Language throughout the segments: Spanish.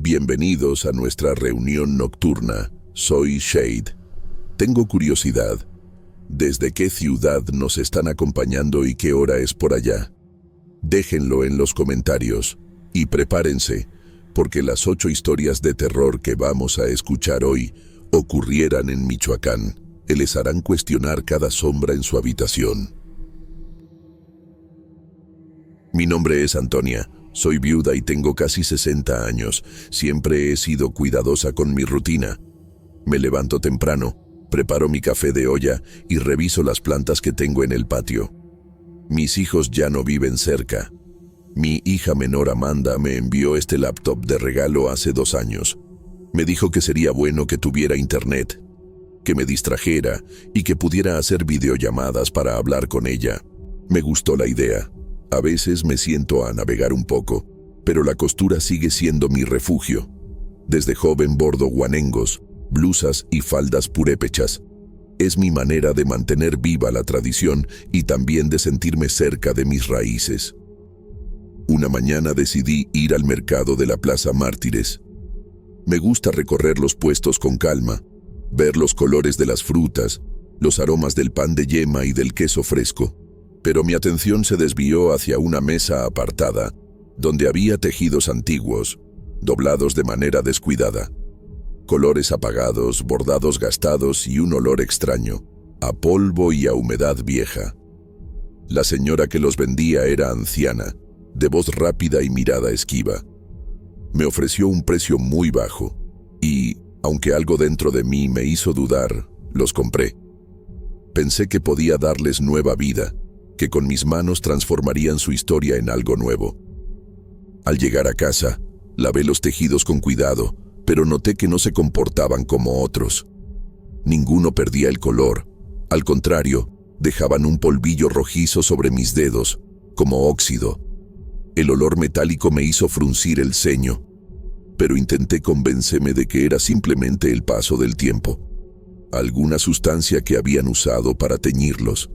Bienvenidos a nuestra reunión nocturna. Soy Shade. Tengo curiosidad. ¿Desde qué ciudad nos están acompañando y qué hora es por allá? Déjenlo en los comentarios y prepárense, porque las 8 historias de terror que vamos a escuchar hoy ocurrieran en Michoacán y les harán cuestionar cada sombra en su habitación. Mi nombre es Antonia. Soy viuda y tengo casi 60 años. Siempre he sido cuidadosa con mi rutina. Me levanto temprano, preparo mi café de olla y reviso las plantas que tengo en el patio. Mis hijos ya no viven cerca. Mi hija menor Amanda me envió este laptop de regalo hace 2 años. Me dijo que sería bueno que tuviera internet, que me distrajera y que pudiera hacer videollamadas para hablar con ella. Me gustó la idea. A veces me siento a navegar un poco, pero la costura sigue siendo mi refugio. Desde joven bordo guanengos, blusas y faldas purépechas. Es mi manera de mantener viva la tradición y también de sentirme cerca de mis raíces. Una mañana decidí ir al mercado de la Plaza Mártires. Me gusta recorrer los puestos con calma, ver los colores de las frutas, los aromas del pan de yema y del queso fresco. Pero mi atención se desvió hacia una mesa apartada, donde había tejidos antiguos, doblados de manera descuidada. Colores apagados, bordados gastados y un olor extraño, a polvo y a humedad vieja. La señora que los vendía era anciana, de voz rápida y mirada esquiva. Me ofreció un precio muy bajo y, aunque algo dentro de mí me hizo dudar, los compré. Pensé que podía darles nueva vida, que con mis manos transformarían su historia en algo nuevo. Al llegar a casa, lavé los tejidos con cuidado, pero noté que no se comportaban como otros. Ninguno perdía el color, al contrario, dejaban un polvillo rojizo sobre mis dedos, como óxido. El olor metálico me hizo fruncir el ceño, pero intenté convencerme de que era simplemente el paso del tiempo, alguna sustancia que habían usado para teñirlos.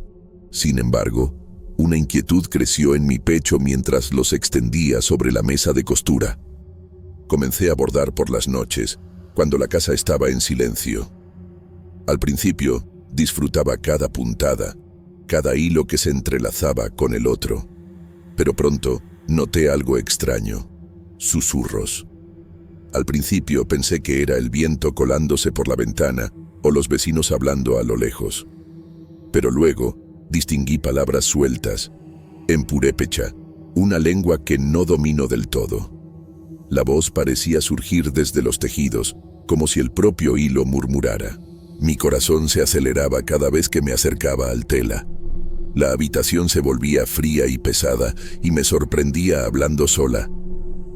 Sin embargo, una inquietud creció en mi pecho mientras los extendía sobre la mesa de costura. Comencé a bordar por las noches, cuando la casa estaba en silencio. Al principio, disfrutaba cada puntada, cada hilo que se entrelazaba con el otro. Pero pronto, noté algo extraño: susurros. Al principio pensé que era el viento colándose por la ventana o los vecinos hablando a lo lejos. Pero luego, distinguí palabras sueltas, en purépecha, una lengua que no domino del todo. La voz parecía surgir desde los tejidos, como si el propio hilo murmurara. Mi corazón se aceleraba cada vez que me acercaba al tela. La habitación se volvía fría y pesada y me sorprendía hablando sola,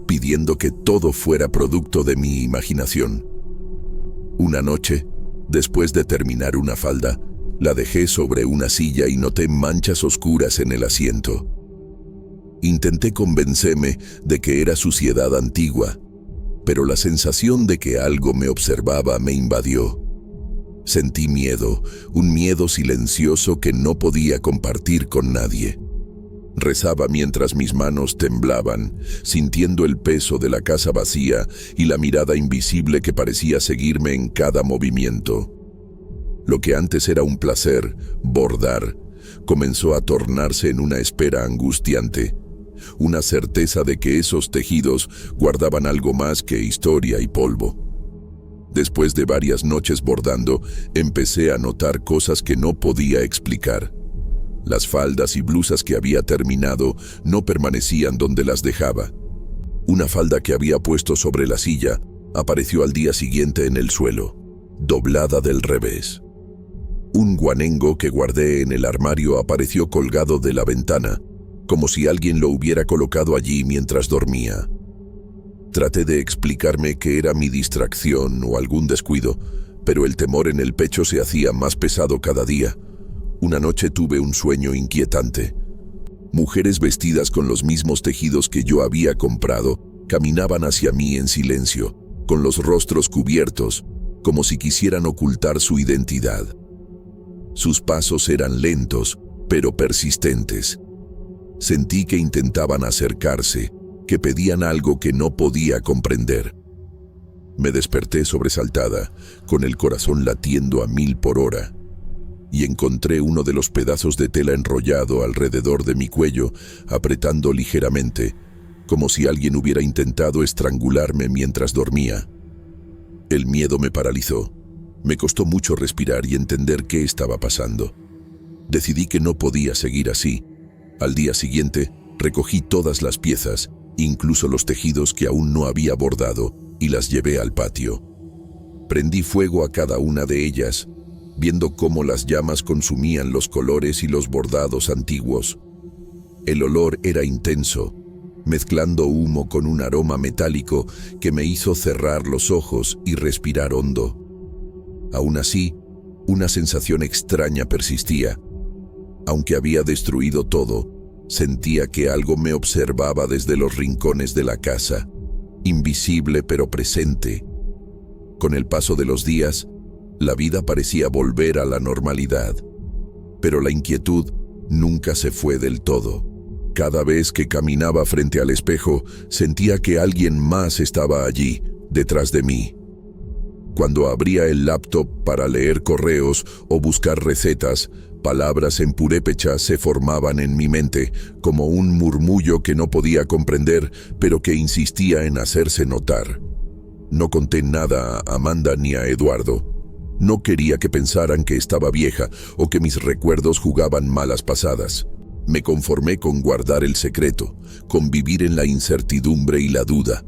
pidiendo que todo fuera producto de mi imaginación. Una noche, después de terminar una falda, la dejé sobre una silla y noté manchas oscuras en el asiento. Intenté convencerme de que era suciedad antigua, pero la sensación de que algo me observaba me invadió. Sentí miedo, un miedo silencioso que no podía compartir con nadie. Rezaba mientras mis manos temblaban, sintiendo el peso de la casa vacía y la mirada invisible que parecía seguirme en cada movimiento. Lo que antes era un placer, bordar, comenzó a tornarse en una espera angustiante, una certeza de que esos tejidos guardaban algo más que historia y polvo. Después de varias noches bordando, empecé a notar cosas que no podía explicar. Las faldas y blusas que había terminado no permanecían donde las dejaba. Una falda que había puesto sobre la silla apareció al día siguiente en el suelo, doblada del revés. Un guanengo que guardé en el armario apareció colgado de la ventana, como si alguien lo hubiera colocado allí mientras dormía. Traté de explicarme que era mi distracción o algún descuido, pero el temor en el pecho se hacía más pesado cada día. Una noche tuve un sueño inquietante. Mujeres vestidas con los mismos tejidos que yo había comprado caminaban hacia mí en silencio, con los rostros cubiertos, como si quisieran ocultar su identidad. Sus pasos eran lentos, pero persistentes. Sentí que intentaban acercarse, que pedían algo que no podía comprender. Me desperté sobresaltada, con el corazón latiendo a 1000 por hora, y encontré uno de los pedazos de tela enrollado alrededor de mi cuello, apretando ligeramente, como si alguien hubiera intentado estrangularme mientras dormía. El miedo me paralizó. Me costó mucho respirar y entender qué estaba pasando. Decidí que no podía seguir así. Al día siguiente, recogí todas las piezas, incluso los tejidos que aún no había bordado, y las llevé al patio. Prendí fuego a cada una de ellas, viendo cómo las llamas consumían los colores y los bordados antiguos. El olor era intenso, mezclando humo con un aroma metálico que me hizo cerrar los ojos y respirar hondo. Aún así, una sensación extraña persistía. Aunque había destruido todo, sentía que algo me observaba desde los rincones de la casa, invisible pero presente. Con el paso de los días, la vida parecía volver a la normalidad, pero la inquietud nunca se fue del todo. Cada vez que caminaba frente al espejo, sentía que alguien más estaba allí, detrás de mí. Cuando abría el laptop para leer correos o buscar recetas, palabras en purépecha se formaban en mi mente, como un murmullo que no podía comprender, pero que insistía en hacerse notar. No conté nada a Amanda ni a Eduardo. No quería que pensaran que estaba vieja o que mis recuerdos jugaban malas pasadas. Me conformé con guardar el secreto, con vivir en la incertidumbre y la duda.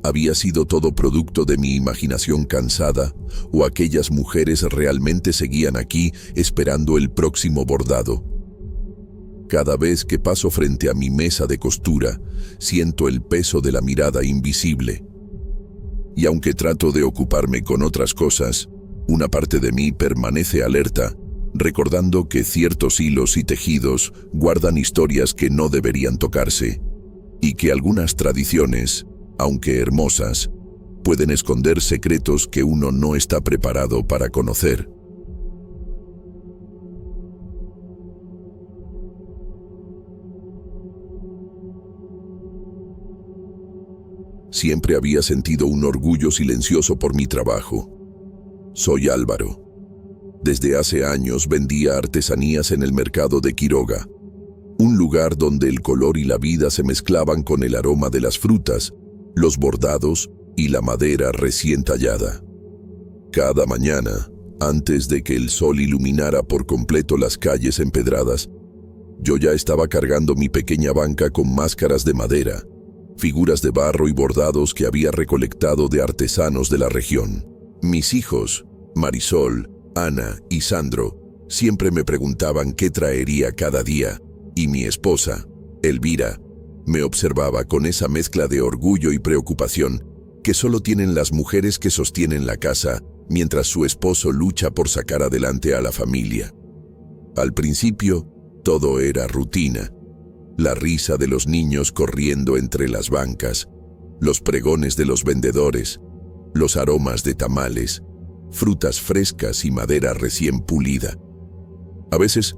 ¿Había sido todo producto de mi imaginación cansada, o aquellas mujeres realmente seguían aquí esperando el próximo bordado? Cada vez que paso frente a mi mesa de costura, siento el peso de la mirada invisible. Y aunque trato de ocuparme con otras cosas, una parte de mí permanece alerta, recordando que ciertos hilos y tejidos guardan historias que no deberían tocarse, y que algunas tradiciones, aunque hermosas, pueden esconder secretos que uno no está preparado para conocer. Siempre había sentido un orgullo silencioso por mi trabajo. Soy Álvaro. Desde hace años vendía artesanías en el mercado de Quiroga, un lugar donde el color y la vida se mezclaban con el aroma de las frutas, los bordados y la madera recién tallada. Cada mañana, antes de que el sol iluminara por completo las calles empedradas, yo ya estaba cargando mi pequeña banca con máscaras de madera, figuras de barro y bordados que había recolectado de artesanos de la región. Mis hijos, Marisol, Ana y Sandro, siempre me preguntaban qué traería cada día, y mi esposa, Elvira, me observaba con esa mezcla de orgullo y preocupación que solo tienen las mujeres que sostienen la casa mientras su esposo lucha por sacar adelante a la familia. Al principio, todo era rutina. La risa de los niños corriendo entre las bancas, los pregones de los vendedores, los aromas de tamales, frutas frescas y madera recién pulida. A veces,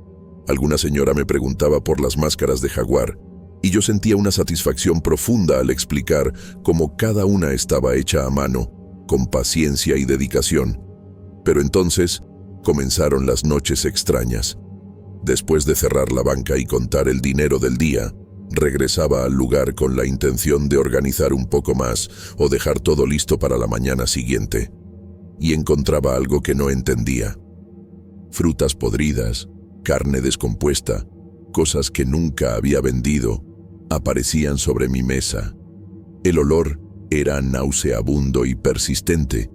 alguna señora me preguntaba por las máscaras de jaguar, y yo sentía una satisfacción profunda al explicar cómo cada una estaba hecha a mano, con paciencia y dedicación. Pero entonces comenzaron las noches extrañas. Después de cerrar la banca y contar el dinero del día, regresaba al lugar con la intención de organizar un poco más o dejar todo listo para la mañana siguiente. Y encontraba algo que no entendía. Frutas podridas, carne descompuesta, cosas que nunca había vendido, aparecían sobre mi mesa. El olor era nauseabundo y persistente,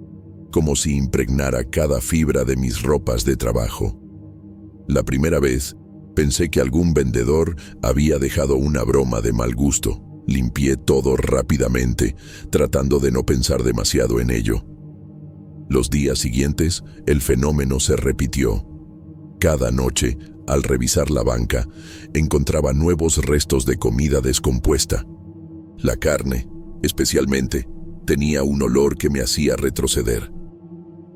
como si impregnara cada fibra de mis ropas de trabajo. La primera vez, pensé que algún vendedor había dejado una broma de mal gusto. Limpié todo rápidamente, tratando de no pensar demasiado en ello. Los días siguientes, el fenómeno se repitió. Cada noche, al revisar la banca, encontraba nuevos restos de comida descompuesta. La carne, especialmente, tenía un olor que me hacía retroceder.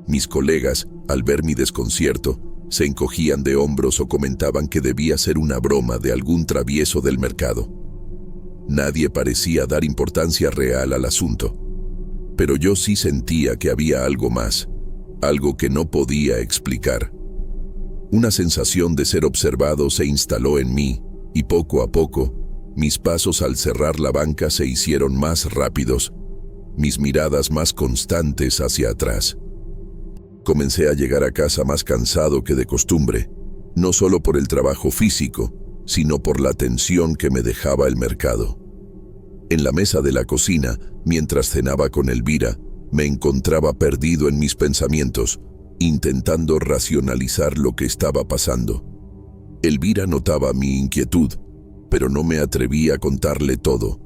Mis colegas, al ver mi desconcierto, se encogían de hombros o comentaban que debía ser una broma de algún travieso del mercado. Nadie parecía dar importancia real al asunto. pero yo sí sentía que había algo más, algo que no podía explicar. Una sensación de ser observado se instaló en mí, y poco a poco, mis pasos al cerrar la banca se hicieron más rápidos, mis miradas más constantes hacia atrás. Comencé a llegar a casa más cansado que de costumbre, no solo por el trabajo físico, sino por la tensión que me dejaba el mercado. En la mesa de la cocina, mientras cenaba con Elvira, me encontraba perdido en mis pensamientos, intentando racionalizar lo que estaba pasando. Elvira notaba mi inquietud, pero no me atreví a contarle todo.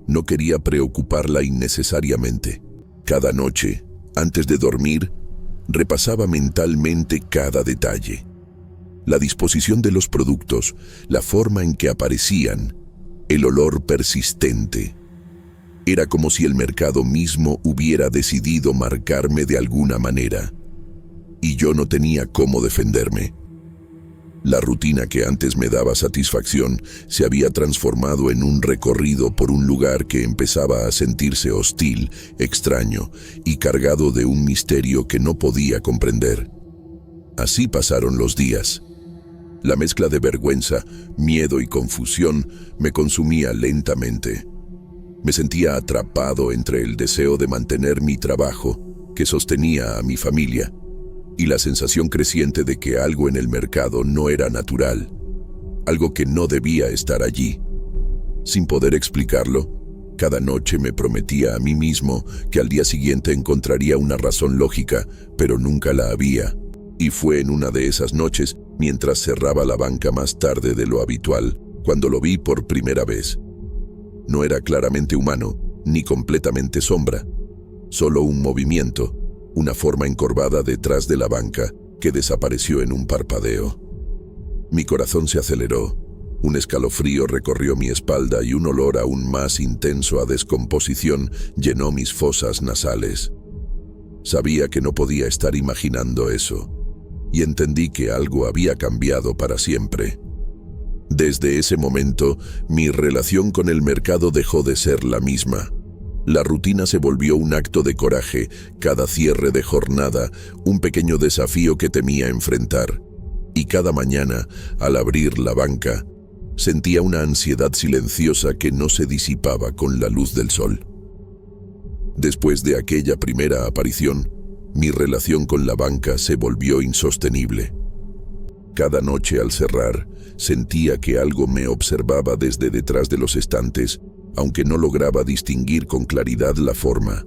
No quería preocuparla innecesariamente. Cada noche, antes de dormir, repasaba mentalmente cada detalle. La disposición de los productos, la forma en que aparecían, el olor persistente. Era como si el mercado mismo hubiera decidido marcarme de alguna manera, y yo no tenía cómo defenderme. La rutina que antes me daba satisfacción se había transformado en un recorrido por un lugar que empezaba a sentirse hostil, extraño y cargado de un misterio que no podía comprender. Así pasaron los días. La mezcla de vergüenza, miedo y confusión me consumía lentamente. Me sentía atrapado entre el deseo de mantener mi trabajo, que sostenía a mi familia, y la sensación creciente de que algo en el mercado no era natural, algo que no debía estar allí. Sin poder explicarlo, cada noche me prometía a mí mismo que al día siguiente encontraría una razón lógica, pero nunca la había. Y fue en una de esas noches, mientras cerraba la banca más tarde de lo habitual, cuando lo vi por primera vez. No era claramente humano, ni completamente sombra, solo un movimiento, una forma encorvada detrás de la banca que desapareció en un parpadeo. Mi corazón se aceleró, un escalofrío recorrió mi espalda y un olor aún más intenso a descomposición llenó mis fosas nasales. Sabía que no podía estar imaginando eso, y entendí que algo había cambiado para siempre. Desde ese momento, mi relación con el mercado dejó de ser la misma. La rutina se volvió un acto de coraje, cada cierre de jornada, un pequeño desafío que temía enfrentar. Y cada mañana, al abrir la banca, sentía una ansiedad silenciosa que no se disipaba con la luz del sol. Después de aquella primera aparición, mi relación con la banca se volvió insostenible. Cada noche al cerrar, sentía que algo me observaba desde detrás de los estantes, aunque no lograba distinguir con claridad la forma.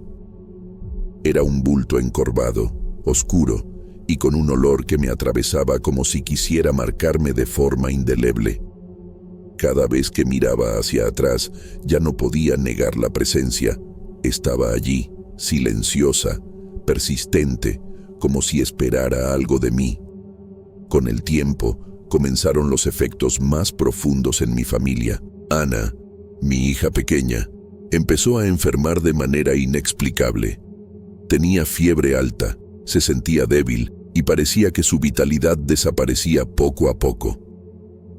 Era un bulto encorvado, oscuro, y con un olor que me atravesaba como si quisiera marcarme de forma indeleble. Cada vez que miraba hacia atrás, ya no podía negar la presencia. Estaba allí, silenciosa, persistente, como si esperara algo de mí. Con el tiempo, comenzaron los efectos más profundos en mi familia. Ana, mi hija pequeña, empezó a enfermar de manera inexplicable. Tenía fiebre alta, se sentía débil y parecía que su vitalidad desaparecía poco a poco.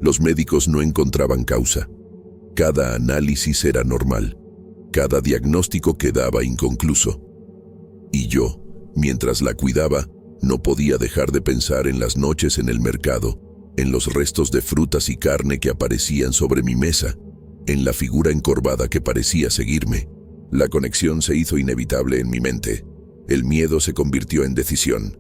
Los médicos no encontraban causa. Cada análisis era normal. Cada diagnóstico quedaba inconcluso. Y yo, mientras la cuidaba, no podía dejar de pensar en las noches en el mercado, en los restos de frutas y carne que aparecían sobre mi mesa, en la figura encorvada que parecía seguirme. La conexión se hizo inevitable en mi mente. El miedo se convirtió en decisión.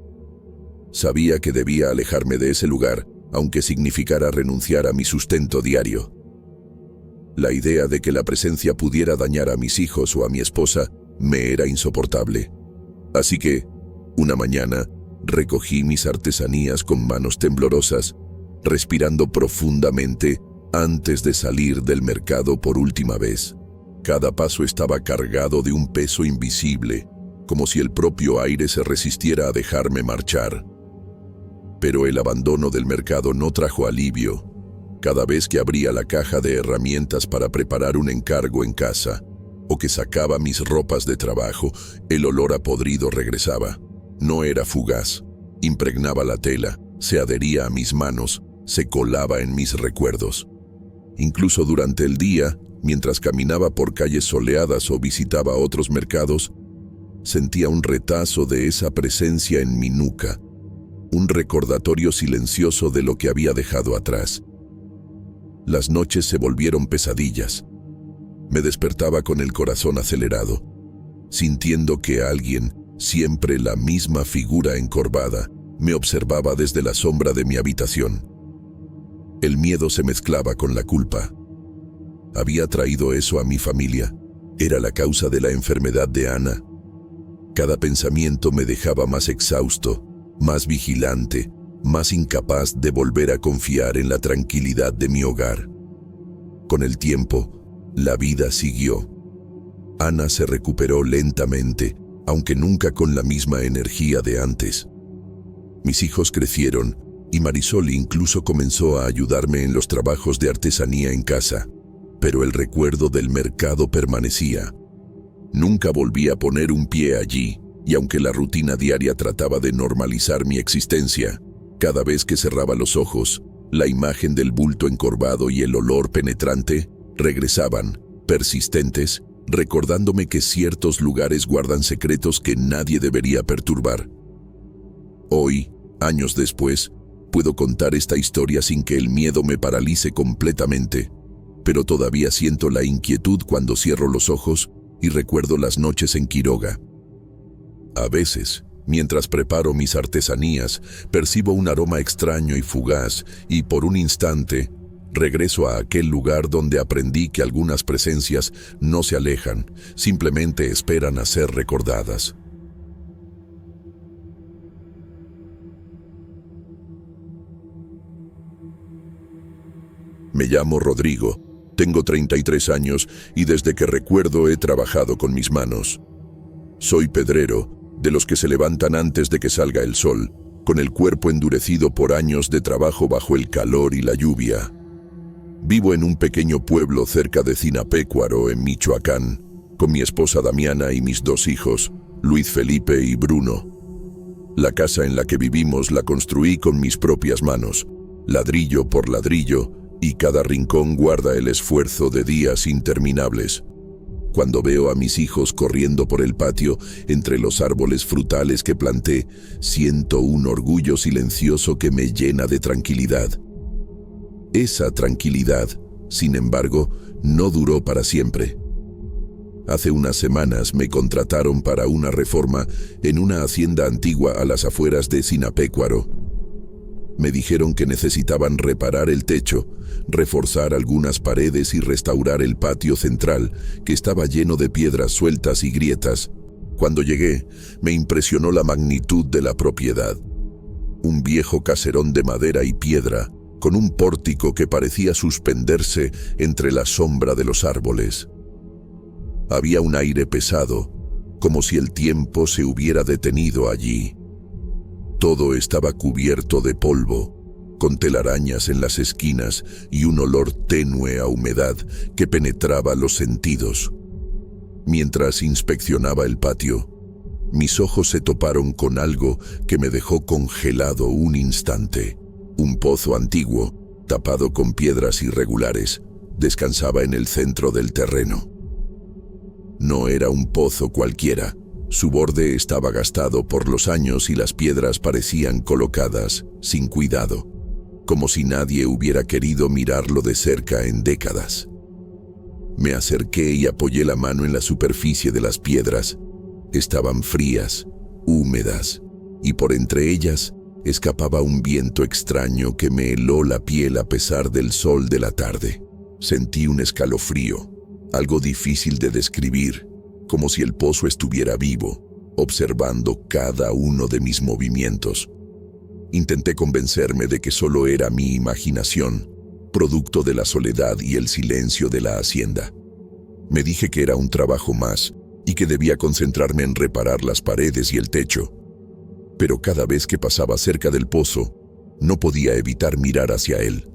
Sabía que debía alejarme de ese lugar, aunque significara renunciar a mi sustento diario. La idea de que la presencia pudiera dañar a mis hijos o a mi esposa me era insoportable. Así que, una mañana, recogí mis artesanías con manos temblorosas, respirando profundamente antes de salir del mercado por última vez. Cada paso estaba cargado de un peso invisible, como si el propio aire se resistiera a dejarme marchar. Pero el abandono del mercado no trajo alivio. Cada vez que abría la caja de herramientas para preparar un encargo en casa, o que sacaba mis ropas de trabajo, el olor a podrido regresaba. No era fugaz, impregnaba la tela, se adhería a mis manos, se colaba en mis recuerdos. Incluso durante el día, mientras caminaba por calles soleadas o visitaba otros mercados, Sentía un retazo de esa presencia en mi nuca, un recordatorio silencioso de lo que había dejado atrás. Las noches se volvieron pesadillas. Me despertaba con el corazón acelerado, sintiendo que alguien, siempre la misma figura encorvada, me observaba desde la sombra de mi habitación. El miedo se mezclaba con la culpa. Había traído eso a mi familia. Era la causa de la enfermedad de Ana. Cada pensamiento me dejaba más exhausto, más vigilante, más incapaz de volver a confiar en la tranquilidad de mi hogar. Con el tiempo, la vida siguió. Ana se recuperó lentamente, aunque nunca con la misma energía de antes. Mis hijos crecieron y Marisol incluso comenzó a ayudarme en los trabajos de artesanía en casa, pero el recuerdo del mercado permanecía. Nunca volví a poner un pie allí, y aunque la rutina diaria trataba de normalizar mi existencia, cada vez que cerraba los ojos, la imagen del bulto encorvado y el olor penetrante regresaban, persistentes, recordándome que ciertos lugares guardan secretos que nadie debería perturbar. Hoy, años después, puedo contar esta historia sin que el miedo me paralice completamente, pero todavía siento la inquietud cuando cierro los ojos y recuerdo las noches en Quiroga. A veces, mientras preparo mis artesanías, percibo un aroma extraño y fugaz y por un instante regreso a aquel lugar donde aprendí que algunas presencias no se alejan, simplemente esperan a ser recordadas. Me llamo Rodrigo, tengo 33 años y desde que recuerdo he trabajado con mis manos. Soy pedrero, de los que se levantan antes de que salga el sol, con el cuerpo endurecido por años de trabajo bajo el calor y la lluvia. Vivo en un pequeño pueblo cerca de Sinapecuaro, en Michoacán, con mi esposa Damiana y mis 2 hijos, Luis Felipe y Bruno. La casa en la que vivimos la construí con mis propias manos, ladrillo por ladrillo, y cada rincón guarda el esfuerzo de días interminables. Cuando veo a mis hijos corriendo por el patio entre los árboles frutales que planté, siento un orgullo silencioso que me llena de tranquilidad. Esa tranquilidad, sin embargo, no duró para siempre. Hace unas semanas me contrataron para una reforma en una hacienda antigua a las afueras de Sinapecuaro. Me dijeron que necesitaban reparar el techo, reforzar algunas paredes y restaurar el patio central, que estaba lleno de piedras sueltas y grietas. Cuando llegué, me impresionó la magnitud de la propiedad. Un viejo caserón de madera y piedra, con un pórtico que parecía suspenderse entre la sombra de los árboles. Había un aire pesado, como si el tiempo se hubiera detenido allí. Todo estaba cubierto de polvo, con telarañas en las esquinas y un olor tenue a humedad que penetraba los sentidos. Mientras inspeccionaba el patio, mis ojos se toparon con algo que me dejó congelado un instante. Un pozo antiguo, tapado con piedras irregulares, descansaba en el centro del terreno. No era un pozo cualquiera. Su borde estaba gastado por los años y las piedras parecían colocadas sin cuidado, como si nadie hubiera querido mirarlo de cerca en décadas. Me acerqué y apoyé la mano en la superficie de las piedras. Estaban frías, húmedas, y por entre ellas escapaba un viento extraño que me heló la piel a pesar del sol de la tarde. Sentí un escalofrío, algo difícil de describir, como si el pozo estuviera vivo, observando cada uno de mis movimientos. Intenté convencerme de que solo era mi imaginación, producto de la soledad y el silencio de la hacienda. Me dije que era un trabajo más y que debía concentrarme en reparar las paredes y el techo. Pero cada vez que pasaba cerca del pozo, no podía evitar mirar hacia él.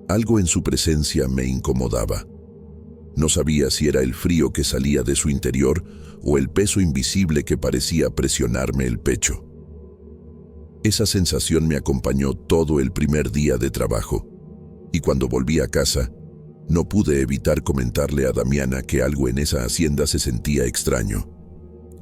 Algo en su presencia me incomodaba. No sabía si era el frío que salía de su interior o el peso invisible que parecía presionarme el pecho. Esa sensación me acompañó todo el primer día de trabajo, y cuando volví a casa, no pude evitar comentarle a Damiana que algo en esa hacienda se sentía extraño.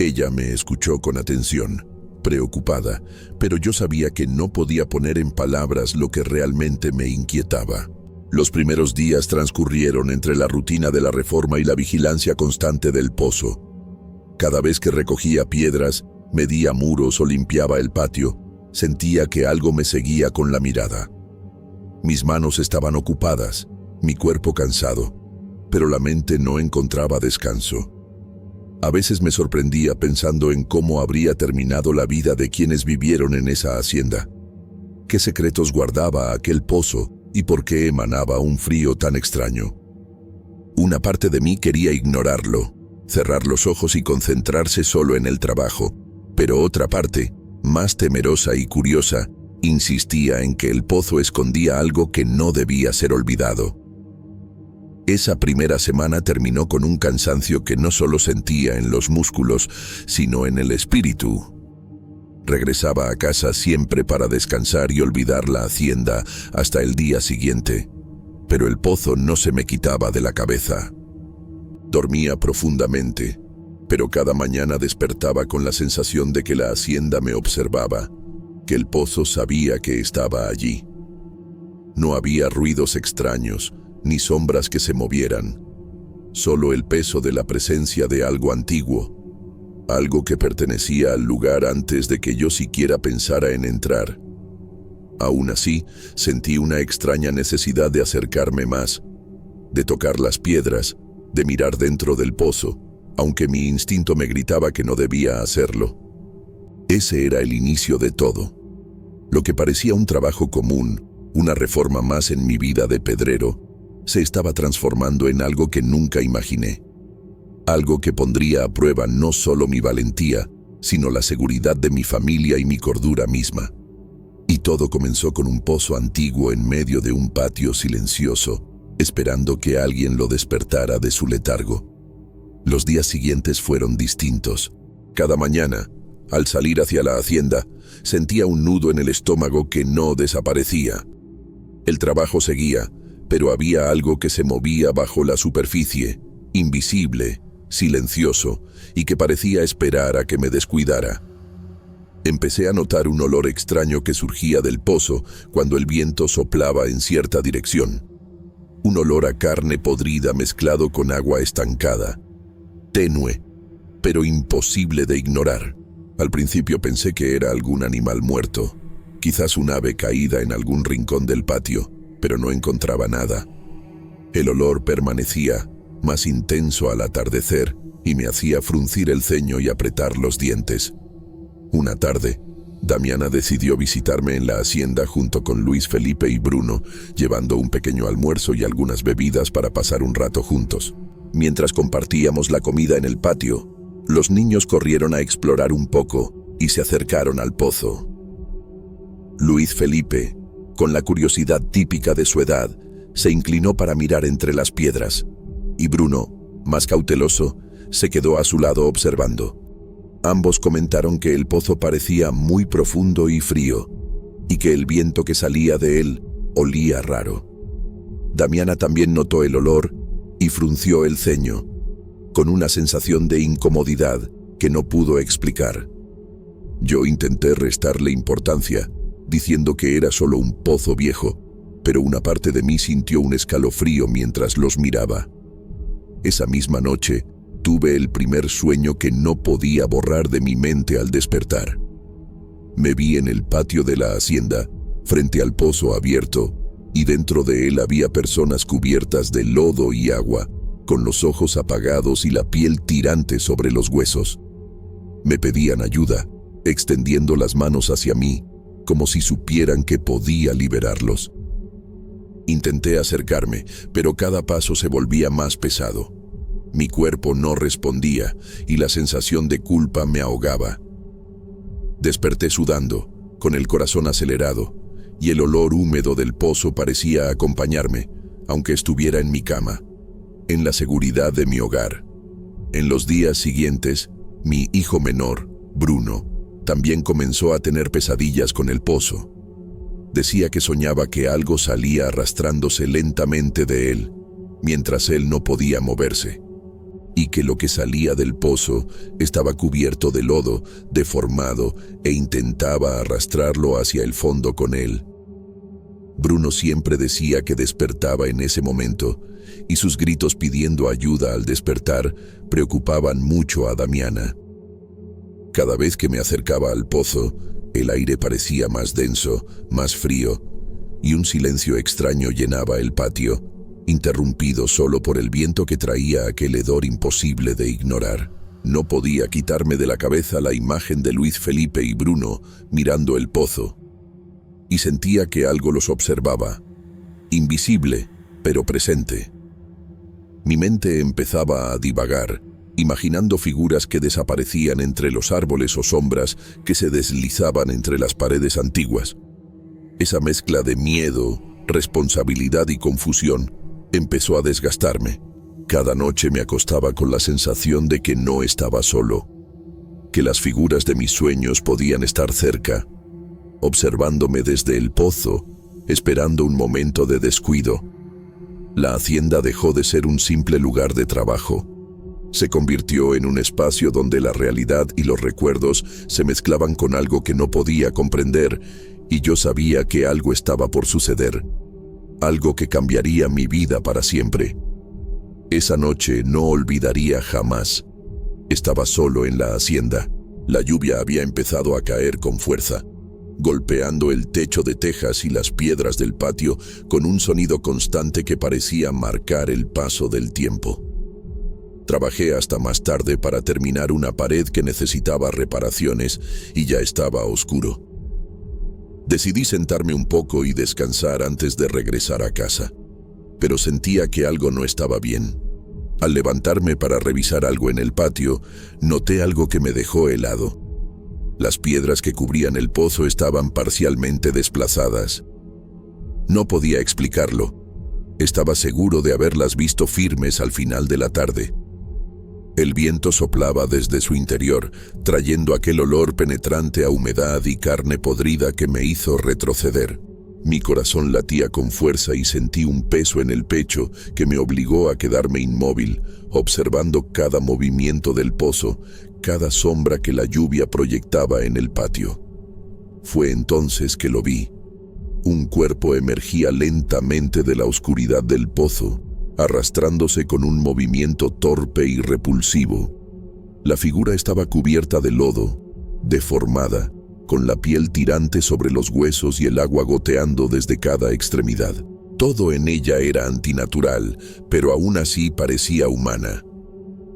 Ella me escuchó con atención, preocupada, pero yo sabía que no podía poner en palabras lo que realmente me inquietaba. Los primeros días transcurrieron entre la rutina de la reforma y la vigilancia constante del pozo. Cada vez que recogía piedras, medía muros o limpiaba el patio, sentía que algo me seguía con la mirada. Mis manos estaban ocupadas, mi cuerpo cansado, pero la mente no encontraba descanso. A veces me sorprendía pensando en cómo habría terminado la vida de quienes vivieron en esa hacienda. ¿Qué secretos guardaba aquel pozo y por qué emanaba un frío tan extraño? Una parte de mí quería ignorarlo, cerrar los ojos y concentrarse solo en el trabajo, pero otra parte, más temerosa y curiosa, insistía en que el pozo escondía algo que no debía ser olvidado. Esa primera semana terminó con un cansancio que no solo sentía en los músculos, sino en el espíritu. Regresaba a casa siempre para descansar y olvidar la hacienda hasta el día siguiente, pero el pozo no se me quitaba de la cabeza. Dormía profundamente, pero cada mañana despertaba con la sensación de que la hacienda me observaba, que el pozo sabía que estaba allí. No había ruidos extraños, ni sombras que se movieran, solo el peso de la presencia de algo antiguo, algo que pertenecía al lugar antes de que yo siquiera pensara en entrar. Aún así, sentí una extraña necesidad de acercarme más, de tocar las piedras, de mirar dentro del pozo, aunque mi instinto me gritaba que no debía hacerlo. Ese era el inicio de todo. Lo que parecía un trabajo común, una reforma más en mi vida de pedrero, se estaba transformando en algo que nunca imaginé. Algo que pondría a prueba no solo mi valentía, sino la seguridad de mi familia y mi cordura misma. Y todo comenzó con un pozo antiguo en medio de un patio silencioso, esperando que alguien lo despertara de su letargo. Los días siguientes fueron distintos. Cada mañana, al salir hacia la hacienda, sentía un nudo en el estómago que no desaparecía. El trabajo seguía, pero había algo que se movía bajo la superficie, invisible, silencioso, y que parecía esperar a que me descuidara. Empecé a notar un olor extraño que surgía del pozo cuando el viento soplaba en cierta dirección. Un olor a carne podrida mezclado con agua estancada, tenue, pero imposible de ignorar. Al principio pensé que era algún animal muerto, quizás un ave caída en algún rincón del patio, pero no encontraba nada. El olor permanecía, más intenso al atardecer, y me hacía fruncir el ceño y apretar los dientes. Una tarde, Damiana decidió visitarme en la hacienda junto con Luis Felipe y Bruno, llevando un pequeño almuerzo y algunas bebidas para pasar un rato juntos. Mientras compartíamos la comida en el patio, los niños corrieron a explorar un poco y se acercaron al pozo. Luis Felipe, con la curiosidad típica de su edad, se inclinó para mirar entre las piedras, y Bruno, más cauteloso, se quedó a su lado observando. Ambos comentaron que el pozo parecía muy profundo y frío, y que el viento que salía de él olía raro. Damiana también notó el olor y frunció el ceño, con una sensación de incomodidad que no pudo explicar. Yo intenté restarle importancia, diciendo que era solo un pozo viejo, pero una parte de mí sintió un escalofrío mientras los miraba. Esa misma noche, tuve el primer sueño que no podía borrar de mi mente al despertar. Me vi en el patio de la hacienda, frente al pozo abierto, y dentro de él había personas cubiertas de lodo y agua, con los ojos apagados y la piel tirante sobre los huesos. Me pedían ayuda, extendiendo las manos hacia mí, como si supieran que podía liberarlos. Intenté acercarme, pero cada paso se volvía más pesado. Mi cuerpo no respondía y la sensación de culpa me ahogaba. Desperté sudando, con el corazón acelerado, y el olor húmedo del pozo parecía acompañarme, aunque estuviera en mi cama, en la seguridad de mi hogar. En los días siguientes, mi hijo menor, Bruno, también comenzó a tener pesadillas con el pozo. Decía que soñaba que algo salía arrastrándose lentamente de él, mientras él no podía moverse. y que lo que salía del pozo estaba cubierto de lodo, deformado, e intentaba arrastrarlo hacia el fondo con él. Bruno siempre decía que despertaba en ese momento, y sus gritos pidiendo ayuda al despertar preocupaban mucho a Damiana. Cada vez que me acercaba al pozo, el aire parecía más denso, más frío, y un silencio extraño llenaba el patio, interrumpido solo por el viento que traía aquel hedor imposible de ignorar. No podía quitarme de la cabeza la imagen de Luis Felipe y Bruno mirando el pozo, y sentía que algo los observaba, invisible, pero presente. Mi mente empezaba a divagar, imaginando figuras que desaparecían entre los árboles o sombras que se deslizaban entre las paredes antiguas. Esa mezcla de miedo, responsabilidad y confusión empezó a desgastarme. Cada noche me acostaba con la sensación de que no estaba solo, que las figuras de mis sueños podían estar cerca, observándome desde el pozo, esperando un momento de descuido. La hacienda dejó de ser un simple lugar de trabajo. Se convirtió en un espacio donde la realidad y los recuerdos se mezclaban con algo que no podía comprender, y yo sabía que algo estaba por suceder, algo que cambiaría mi vida para siempre. Esa noche no olvidaría jamás. Estaba solo en la hacienda. La lluvia había empezado a caer con fuerza, golpeando el techo de tejas y las piedras del patio con un sonido constante que parecía marcar el paso del tiempo. Trabajé hasta más tarde para terminar una pared que necesitaba reparaciones y ya estaba oscuro. Decidí sentarme un poco y descansar antes de regresar a casa, pero sentía que algo no estaba bien. Al levantarme para revisar algo en el patio, noté algo que me dejó helado. Las piedras que cubrían el pozo estaban parcialmente desplazadas. No podía explicarlo. Estaba seguro de haberlas visto firmes al final de la tarde. El viento soplaba desde su interior, trayendo aquel olor penetrante a humedad y carne podrida que me hizo retroceder. Mi corazón latía con fuerza y sentí un peso en el pecho que me obligó a quedarme inmóvil, observando cada movimiento del pozo, cada sombra que la lluvia proyectaba en el patio. Fue entonces que lo vi. Un cuerpo emergía lentamente de la oscuridad del pozo, arrastrándose con un movimiento torpe y repulsivo. La figura estaba cubierta de lodo, deformada, con la piel tirante sobre los huesos y el agua goteando desde cada extremidad. Todo en ella era antinatural, pero aún así parecía humana.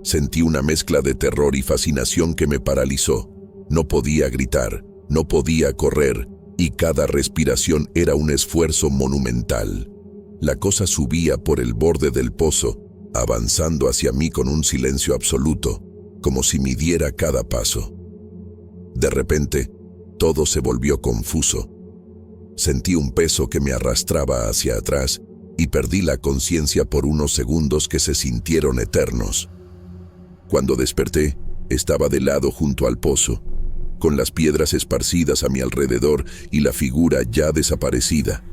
Sentí una mezcla de terror y fascinación que me paralizó. No podía gritar, no podía correr, y cada respiración era un esfuerzo monumental. La cosa subía por el borde del pozo, avanzando hacia mí con un silencio absoluto, como si midiera cada paso. De repente, todo se volvió confuso. Sentí un peso que me arrastraba hacia atrás y perdí la conciencia por unos segundos que se sintieron eternos. Cuando desperté, estaba de lado junto al pozo, con las piedras esparcidas a mi alrededor y la figura ya desaparecida.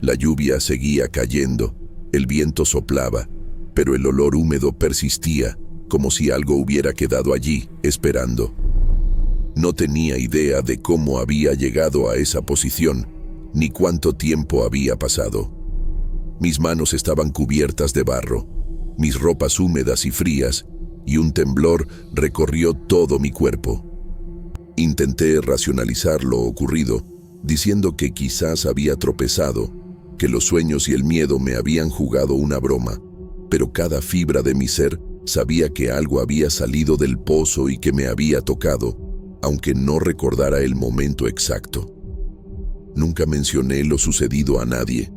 La lluvia seguía cayendo, el viento soplaba, pero el olor húmedo persistía, como si algo hubiera quedado allí, esperando. No tenía idea de cómo había llegado a esa posición, ni cuánto tiempo había pasado. Mis manos estaban cubiertas de barro, mis ropas húmedas y frías, y un temblor recorrió todo mi cuerpo. Intenté racionalizar lo ocurrido, diciendo que quizás había tropezado, que los sueños y el miedo me habían jugado una broma, pero cada fibra de mi ser sabía que algo había salido del pozo y que me había tocado, aunque no recordara el momento exacto. Nunca mencioné lo sucedido a nadie.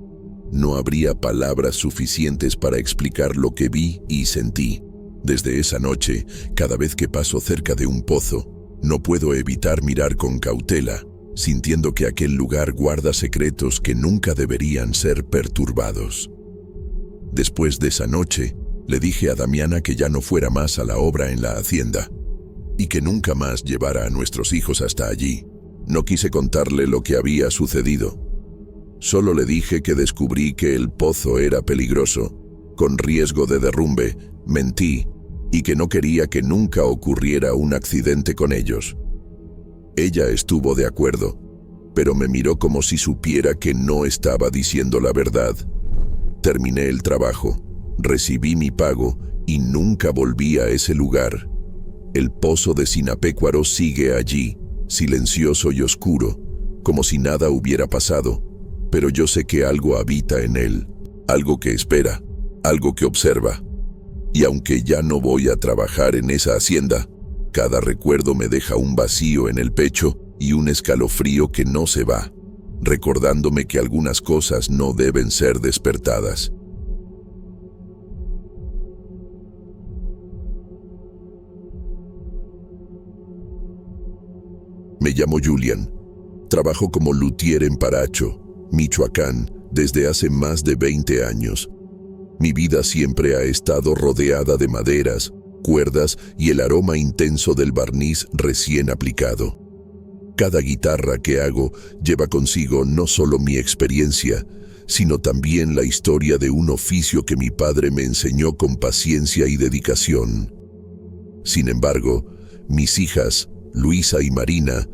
No habría palabras suficientes para explicar lo que vi y sentí. Desde esa noche, cada vez que paso cerca de un pozo, no puedo evitar mirar con cautela, sintiendo que aquel lugar guarda secretos que nunca deberían ser perturbados. Después de esa noche, le dije a Damiana que ya no fuera más a la obra en la hacienda, y que nunca más llevara a nuestros hijos hasta allí. No quise contarle lo que había sucedido. Solo le dije que descubrí que el pozo era peligroso, con riesgo de derrumbe. Mentí, y que no quería que nunca ocurriera un accidente con ellos. Ella estuvo de acuerdo, pero me miró como si supiera que no estaba diciendo la verdad. Terminé el trabajo, recibí mi pago y nunca volví a ese lugar. El pozo de Sinapecuaro sigue allí, silencioso y oscuro, como si nada hubiera pasado, pero yo sé que algo habita en él, algo que espera, algo que observa. Y aunque ya no voy a trabajar en esa hacienda, cada recuerdo me deja un vacío en el pecho y un escalofrío que no se va, recordándome que algunas cosas no deben ser despertadas. Me llamo Julian. Trabajo como luthier en Paracho, Michoacán, desde hace más de 20 años. Mi vida siempre ha estado rodeada de maderas, cuerdas y el aroma intenso del barniz recién aplicado. Cada guitarra que hago lleva consigo no solo mi experiencia, sino también la historia de un oficio que mi padre me enseñó con paciencia y dedicación. Sin embargo, mis hijas, Luisa y Marina,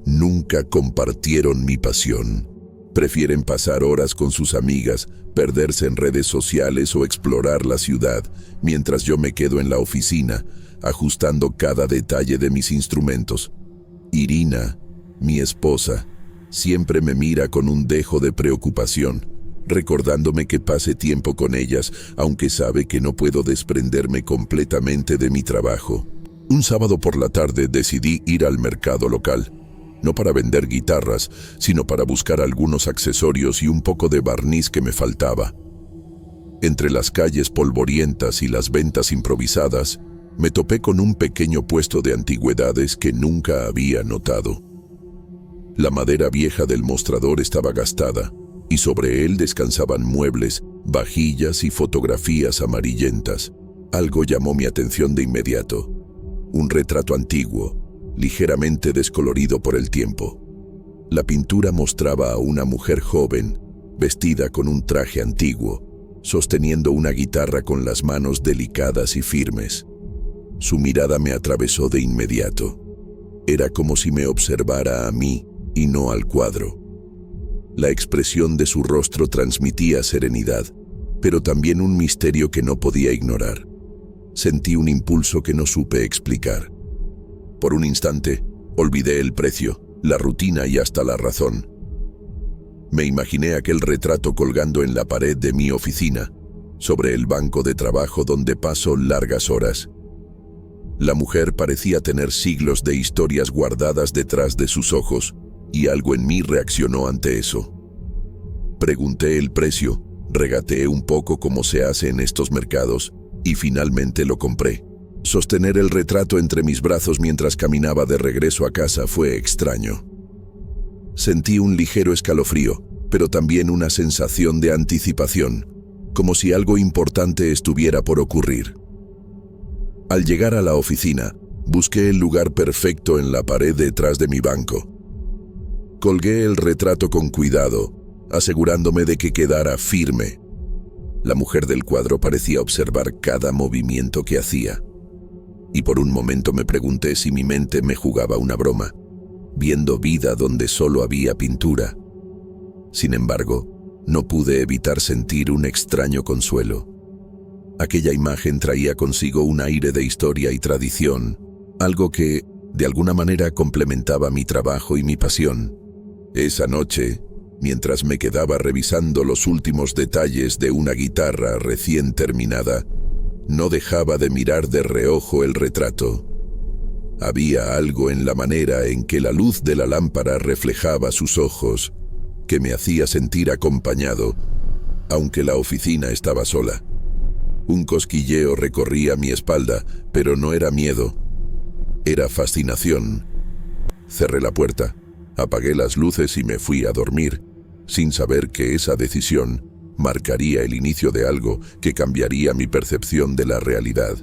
nunca compartieron mi pasión. Prefieren pasar horas con sus amigas, perderse en redes sociales o explorar la ciudad, mientras yo me quedo en la oficina, ajustando cada detalle de mis instrumentos. Irina, mi esposa, siempre me mira con un dejo de preocupación, recordándome que pase tiempo con ellas, aunque sabe que no puedo desprenderme completamente de mi trabajo. Un sábado por la tarde decidí ir al mercado local, no para vender guitarras, sino para buscar algunos accesorios y un poco de barniz que me faltaba. Entre las calles polvorientas y las ventas improvisadas, me topé con un pequeño puesto de antigüedades que nunca había notado. La madera vieja del mostrador estaba gastada, y sobre él descansaban muebles, vajillas y fotografías amarillentas. Algo llamó mi atención de inmediato. Un retrato antiguo, ligeramente descolorido por el tiempo. La pintura mostraba a una mujer joven, vestida con un traje antiguo, sosteniendo una guitarra con las manos delicadas y firmes. Su mirada me atravesó de inmediato. Era como si me observara a mí y no al cuadro. La expresión de su rostro transmitía serenidad, pero también un misterio que no podía ignorar. Sentí un impulso que no supe explicar. Por un instante, olvidé el precio, la rutina y hasta la razón. Me imaginé aquel retrato colgando en la pared de mi oficina, sobre el banco de trabajo donde paso largas horas. La mujer parecía tener siglos de historias guardadas detrás de sus ojos, y algo en mí reaccionó ante eso. Pregunté el precio, regateé un poco como se hace en estos mercados, y finalmente lo compré. Sostener el retrato entre mis brazos mientras caminaba de regreso a casa fue extraño. Sentí un ligero escalofrío, pero también una sensación de anticipación, como si algo importante estuviera por ocurrir. Al llegar a la oficina, busqué el lugar perfecto en la pared detrás de mi banco. Colgué el retrato con cuidado, asegurándome de que quedara firme. La mujer del cuadro parecía observar cada movimiento que hacía. Y por un momento me pregunté si mi mente me jugaba una broma, viendo vida donde solo había pintura. Sin embargo, no pude evitar sentir un extraño consuelo. Aquella imagen traía consigo un aire de historia y tradición, algo que, de alguna manera, complementaba mi trabajo y mi pasión. Esa noche, mientras me quedaba revisando los últimos detalles de una guitarra recién terminada, no dejaba de mirar de reojo el retrato. Había algo en la manera en que la luz de la lámpara reflejaba sus ojos, que me hacía sentir acompañado, aunque la oficina estaba sola. Un cosquilleo recorría mi espalda, pero no era miedo, era fascinación. Cerré la puerta, apagué las luces y me fui a dormir, sin saber que esa decisión marcaría el inicio de algo que cambiaría mi percepción de la realidad,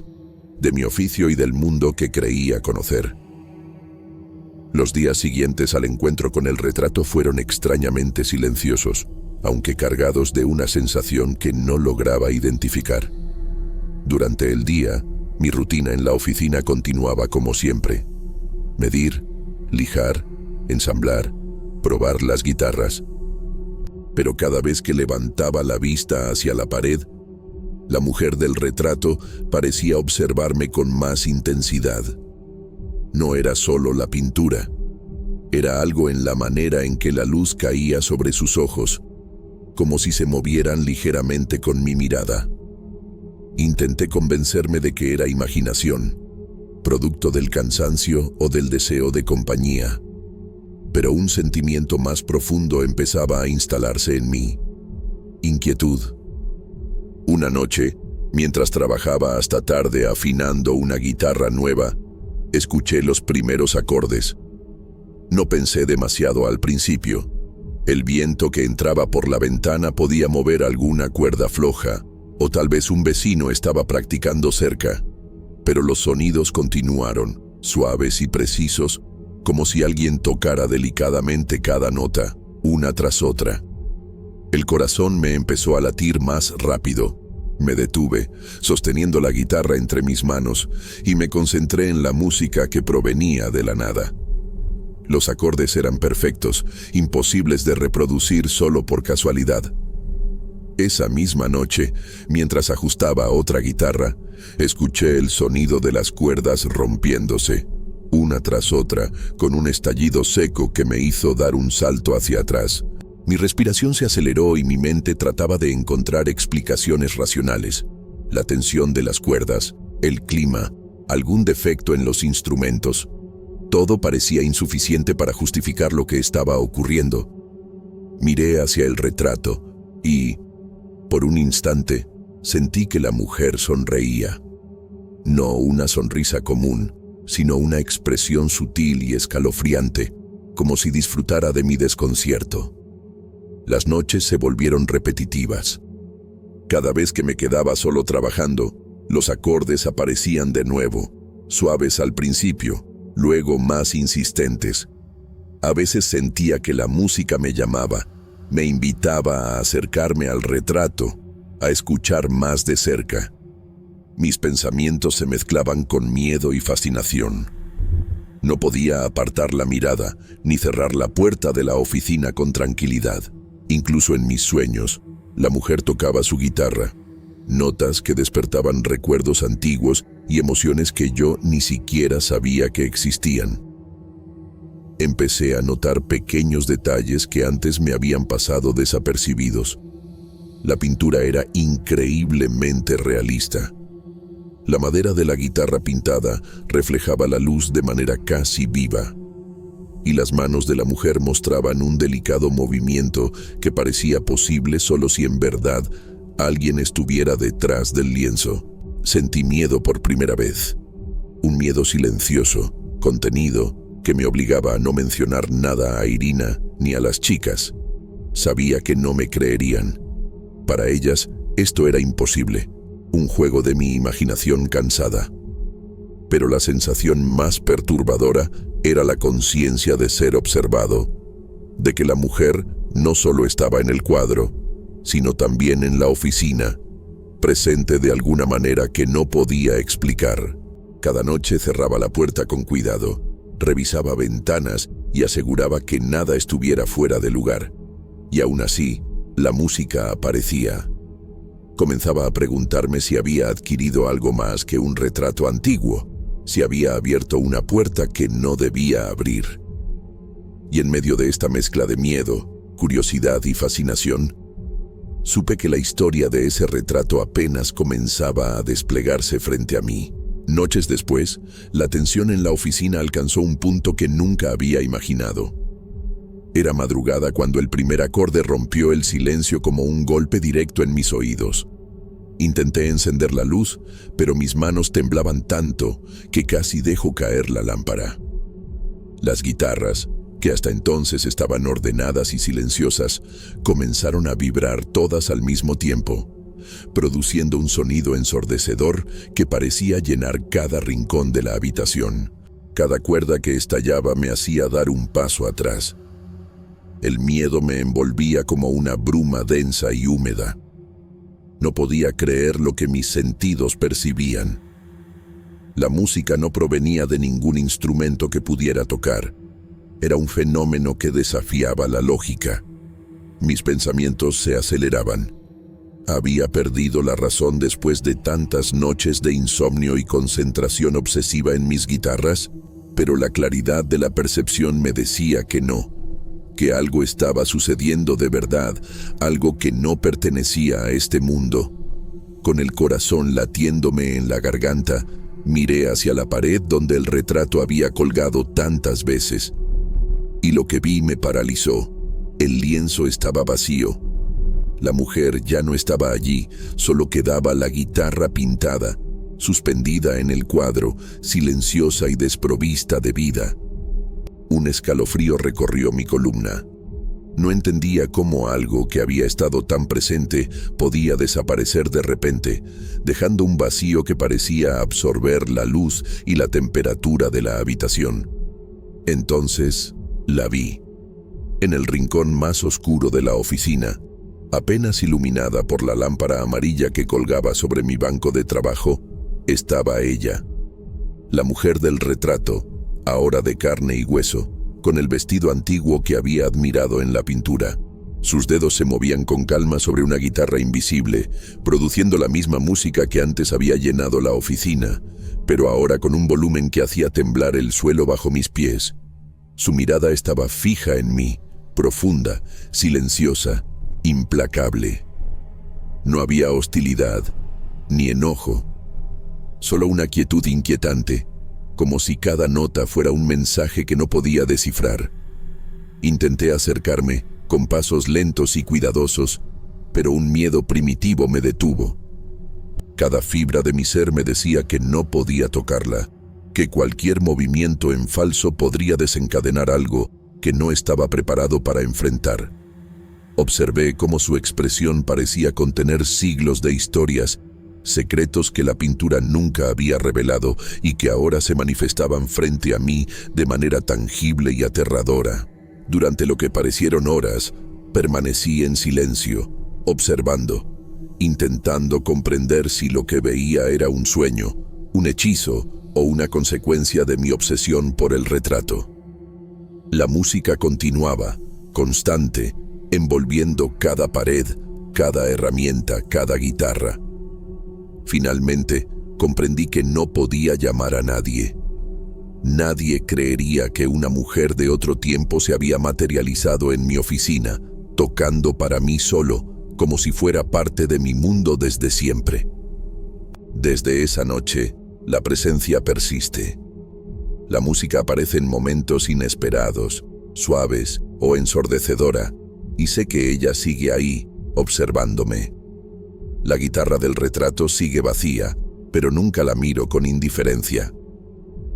de mi oficio y del mundo que creía conocer. Los días siguientes al encuentro con el retrato fueron extrañamente silenciosos, aunque cargados de una sensación que no lograba identificar. Durante el día, Mi rutina en la oficina continuaba como siempre. Medir, lijar, ensamblar, probar las guitarras. Pero cada vez que levantaba la vista hacia la pared, la mujer del retrato parecía observarme con más intensidad. No era solo la pintura, era algo en la manera en que la luz caía sobre sus ojos, como si se movieran ligeramente con mi mirada. Intenté convencerme de que era imaginación, producto del cansancio o del deseo de compañía, pero un sentimiento más profundo empezaba a instalarse en mí: inquietud. Una noche, mientras trabajaba hasta tarde afinando una guitarra nueva, escuché los primeros acordes. No pensé demasiado al principio. El viento que entraba por la ventana podía mover alguna cuerda floja, o tal vez un vecino estaba practicando cerca. Pero los sonidos continuaron, suaves y precisos, como si alguien tocara delicadamente cada nota, una tras otra. El corazón me empezó a latir más rápido. Me detuve, sosteniendo la guitarra entre mis manos, y me concentré en la música que provenía de la nada. Los acordes eran perfectos, imposibles de reproducir solo por casualidad. Esa misma noche, mientras ajustaba otra guitarra, escuché el sonido de las cuerdas rompiéndose, una tras otra, con un estallido seco que me hizo dar un salto hacia atrás. Mi respiración se aceleró y mi mente trataba de encontrar explicaciones racionales. La tensión de las cuerdas, el clima, algún defecto en los instrumentos. Todo parecía insuficiente para justificar lo que estaba ocurriendo. Miré hacia el retrato y, por un instante, sentí que la mujer sonreía. No una sonrisa común, sino una expresión sutil y escalofriante, como si disfrutara de mi desconcierto. Las noches se volvieron repetitivas. Cada vez que me quedaba solo trabajando, los acordes aparecían de nuevo, suaves al principio, luego más insistentes. A veces sentía que la música me llamaba, me invitaba a acercarme al retrato, a escuchar más de cerca. Mis pensamientos se mezclaban con miedo y fascinación. No podía apartar la mirada, ni cerrar la puerta de la oficina con tranquilidad. Incluso en mis sueños, la mujer tocaba su guitarra, notas que despertaban recuerdos antiguos y emociones que yo ni siquiera sabía que existían. Empecé a notar pequeños detalles que antes me habían pasado desapercibidos. La pintura era increíblemente realista. La madera de la guitarra pintada reflejaba la luz de manera casi viva, y las manos de la mujer mostraban un delicado movimiento que parecía posible solo si en verdad alguien estuviera detrás del lienzo. Sentí miedo por primera vez, un miedo silencioso, contenido, que me obligaba a no mencionar nada a Irina ni a las chicas. Sabía que no me creerían. Para ellas, esto era imposible, un juego de mi imaginación cansada. Pero la sensación más perturbadora era la conciencia de ser observado, de que la mujer no solo estaba en el cuadro, sino también en la oficina, presente de alguna manera que no podía explicar. Cada noche cerraba la puerta con cuidado, revisaba ventanas y aseguraba que nada estuviera fuera de lugar. Y aún así, la música aparecía. Comenzaba a preguntarme si había adquirido algo más que un retrato antiguo, si había abierto una puerta que no debía abrir. Y en medio de esta mezcla de miedo, curiosidad y fascinación, supe que la historia de ese retrato apenas comenzaba a desplegarse frente a mí. Noches después, la tensión en la oficina alcanzó un punto que nunca había imaginado. Era madrugada cuando el primer acorde rompió el silencio como un golpe directo en mis oídos. Intenté encender la luz, pero mis manos temblaban tanto que casi dejó caer la lámpara. Las guitarras, que hasta entonces estaban ordenadas y silenciosas, comenzaron a vibrar todas al mismo tiempo, produciendo un sonido ensordecedor que parecía llenar cada rincón de la habitación. Cada cuerda que estallaba me hacía dar un paso atrás. El miedo me envolvía como una bruma densa y húmeda. No podía creer lo que mis sentidos percibían. La música no provenía de ningún instrumento que pudiera tocar. Era un fenómeno que desafiaba la lógica. Mis pensamientos se aceleraban. Había perdido la razón después de tantas noches de insomnio y concentración obsesiva en mis guitarras, pero la claridad de la percepción me decía que no, que algo estaba sucediendo de verdad, algo que no pertenecía a este mundo. Con el corazón latiéndome en la garganta, miré hacia la pared donde el retrato había colgado tantas veces. Y lo que vi me paralizó. El lienzo estaba vacío. La mujer ya no estaba allí, solo quedaba la guitarra pintada, suspendida en el cuadro, silenciosa y desprovista de vida. Un escalofrío recorrió mi columna. No entendía cómo algo que había estado tan presente podía desaparecer de repente, dejando un vacío que parecía absorber la luz y la temperatura de la habitación. Entonces, la vi. En el rincón más oscuro de la oficina, apenas iluminada por la lámpara amarilla que colgaba sobre mi banco de trabajo, estaba ella. La mujer del retrato, ahora de carne y hueso, con el vestido antiguo que había admirado en la pintura. Sus dedos se movían con calma sobre una guitarra invisible, produciendo la misma música que antes había llenado la oficina, pero ahora con un volumen que hacía temblar el suelo bajo mis pies. Su mirada estaba fija en mí, profunda, silenciosa, implacable. No había hostilidad, ni enojo, solo una quietud inquietante, como si cada nota fuera un mensaje que no podía descifrar. Intenté acercarme, con pasos lentos y cuidadosos, pero un miedo primitivo me detuvo. Cada fibra de mi ser me decía que no podía tocarla, que cualquier movimiento en falso podría desencadenar algo que no estaba preparado para enfrentar. Observé cómo su expresión parecía contener siglos de historias, secretos que la pintura nunca había revelado y que ahora se manifestaban frente a mí de manera tangible y aterradora. Durante lo que parecieron horas, permanecí en silencio, observando, intentando comprender si lo que veía era un sueño, un hechizo o una consecuencia de mi obsesión por el retrato. La música continuaba, constante, envolviendo cada pared, cada herramienta, cada guitarra. Finalmente, comprendí que no podía llamar a nadie. Nadie creería que una mujer de otro tiempo se había materializado en mi oficina, tocando para mí solo, como si fuera parte de mi mundo desde siempre. Desde esa noche, la presencia persiste. La música aparece en momentos inesperados, suaves o ensordecedora, y sé que ella sigue ahí, observándome. La guitarra del retrato sigue vacía, pero nunca la miro con indiferencia.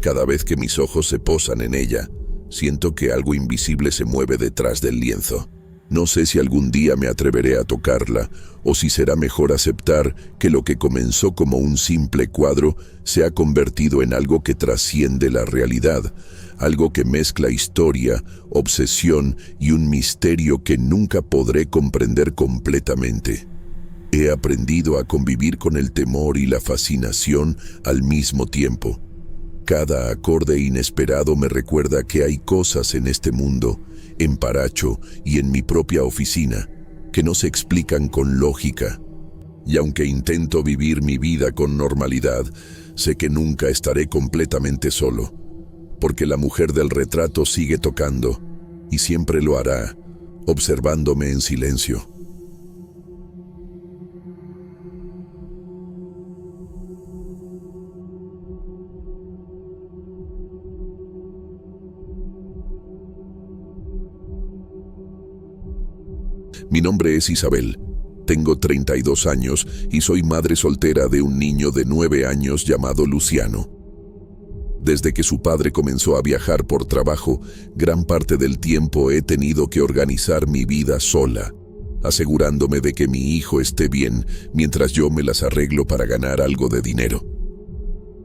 Cada vez que mis ojos se posan en ella, siento que algo invisible se mueve detrás del lienzo. No sé si algún día me atreveré a tocarla, o si será mejor aceptar que lo que comenzó como un simple cuadro se ha convertido en algo que trasciende la realidad, algo que mezcla historia, obsesión y un misterio que nunca podré comprender completamente. He aprendido a convivir con el temor y la fascinación al mismo tiempo. Cada acorde inesperado me recuerda que hay cosas en este mundo, en Paracho y en mi propia oficina, que no se explican con lógica. Y aunque intento vivir mi vida con normalidad, sé que nunca estaré completamente solo, porque la mujer del retrato sigue tocando, y siempre lo hará, observándome en silencio. Mi nombre es Isabel, tengo 32 años y soy madre soltera de un niño de 9 años llamado Luciano. Desde que su padre comenzó a viajar por trabajo, gran parte del tiempo he tenido que organizar mi vida sola, asegurándome de que mi hijo esté bien mientras yo me las arreglo para ganar algo de dinero.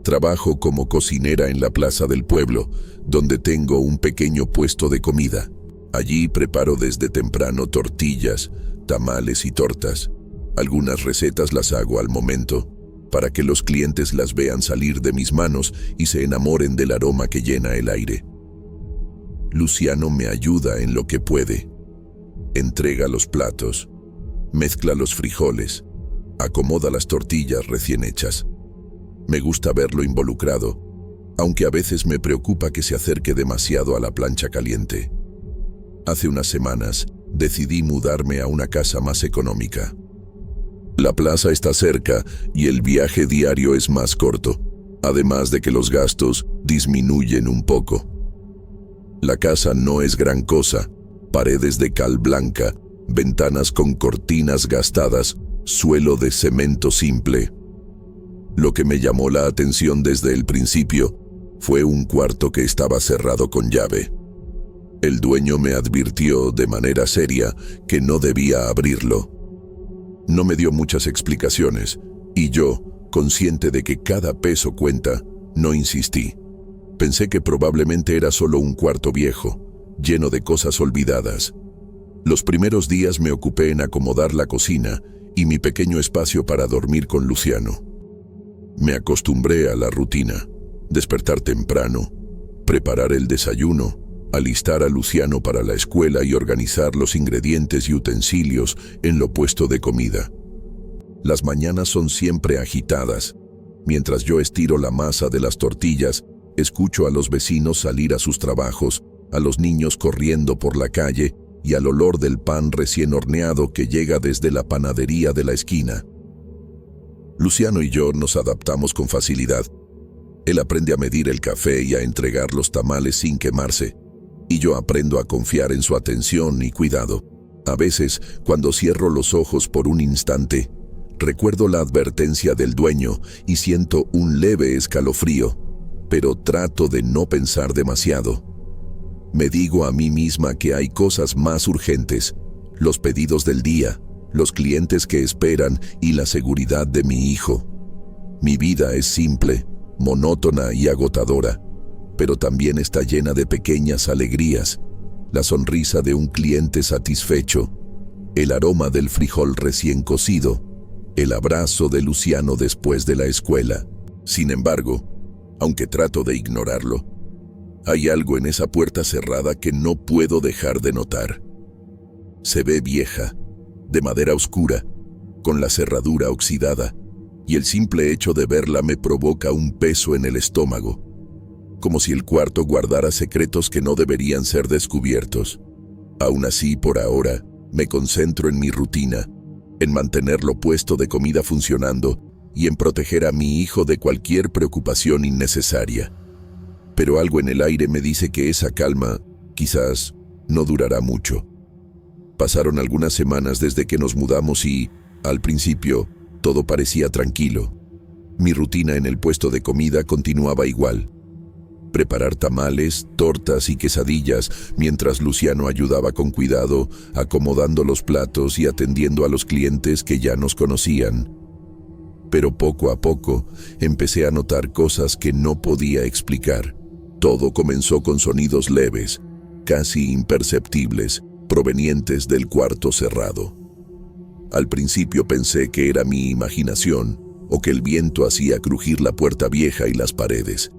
Trabajo como cocinera en la plaza del pueblo, donde tengo un pequeño puesto de comida. Allí preparo desde temprano tortillas, tamales y tortas. Algunas recetas las hago al momento, para que los clientes las vean salir de mis manos y se enamoren del aroma que llena el aire. Luciano me ayuda en lo que puede. Entrega los platos, mezcla los frijoles, acomoda las tortillas recién hechas. Me gusta verlo involucrado, aunque a veces me preocupa que se acerque demasiado a la plancha caliente. Hace unas semanas decidí mudarme a una casa más económica. La plaza está cerca y el viaje diario es más corto, además de que los gastos disminuyen un poco. La casa no es gran cosa, paredes de cal blanca, ventanas con cortinas gastadas, suelo de cemento simple. Lo que me llamó la atención desde el principio fue un cuarto que estaba cerrado con llave. El dueño me advirtió de manera seria que no debía abrirlo. No me dio muchas explicaciones, y yo, consciente de que cada peso cuenta, no insistí. Pensé que probablemente era solo un cuarto viejo, lleno de cosas olvidadas. Los primeros días me ocupé en acomodar la cocina y mi pequeño espacio para dormir con Luciano. Me acostumbré a la rutina: despertar temprano, preparar el desayuno, alistar a Luciano para la escuela y organizar los ingredientes y utensilios en lo puesto de comida. Las mañanas son siempre agitadas. Mientras yo estiro la masa de las tortillas, escucho a los vecinos salir a sus trabajos, a los niños corriendo por la calle y al olor del pan recién horneado que llega desde la panadería de la esquina. Luciano y yo nos adaptamos con facilidad. Él aprende a medir el café y a entregar los tamales sin quemarse, y yo aprendo a confiar en su atención y cuidado. A veces, cuando cierro los ojos por un instante, recuerdo la advertencia del dueño y siento un leve escalofrío, pero trato de no pensar demasiado. Me digo a mí misma que hay cosas más urgentes: los pedidos del día, los clientes que esperan y la seguridad de mi hijo. Mi vida es simple, monótona y agotadora, pero también está llena de pequeñas alegrías: la sonrisa de un cliente satisfecho, el aroma del frijol recién cocido, el abrazo de Luciano después de la escuela. Sin embargo, aunque trato de ignorarlo, hay algo en esa puerta cerrada que no puedo dejar de notar. Se ve vieja, de madera oscura, con la cerradura oxidada, y el simple hecho de verla me provoca un peso en el estómago, como si el cuarto guardara secretos que no deberían ser descubiertos. Aún así, por ahora, me concentro en mi rutina, en mantener lo puesto de comida funcionando y en proteger a mi hijo de cualquier preocupación innecesaria. Pero algo en el aire me dice que esa calma, quizás, no durará mucho. Pasaron algunas semanas desde que nos mudamos y, al principio, todo parecía tranquilo. Mi rutina en el puesto de comida continuaba igual: preparar tamales, tortas y quesadillas, mientras Luciano ayudaba con cuidado, acomodando los platos y atendiendo a los clientes que ya nos conocían. Pero poco a poco empecé a notar cosas que no podía explicar. Todo comenzó con sonidos leves, casi imperceptibles, provenientes del cuarto cerrado. Al principio pensé que era mi imaginación o que el viento hacía crujir la puerta vieja y las paredes.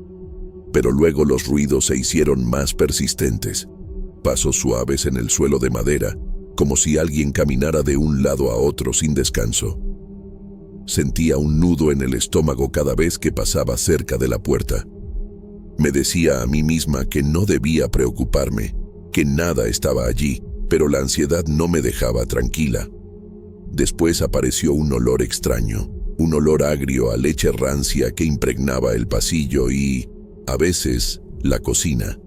Pero luego los ruidos se hicieron más persistentes. Pasos suaves en el suelo de madera, como si alguien caminara de un lado a otro sin descanso. Sentía un nudo en el estómago cada vez que pasaba cerca de la puerta. Me decía a mí misma que no debía preocuparme, que nada estaba allí, pero la ansiedad no me dejaba tranquila. Después apareció un olor extraño, un olor agrio a leche rancia que impregnaba el pasillo y, a veces, la cocina.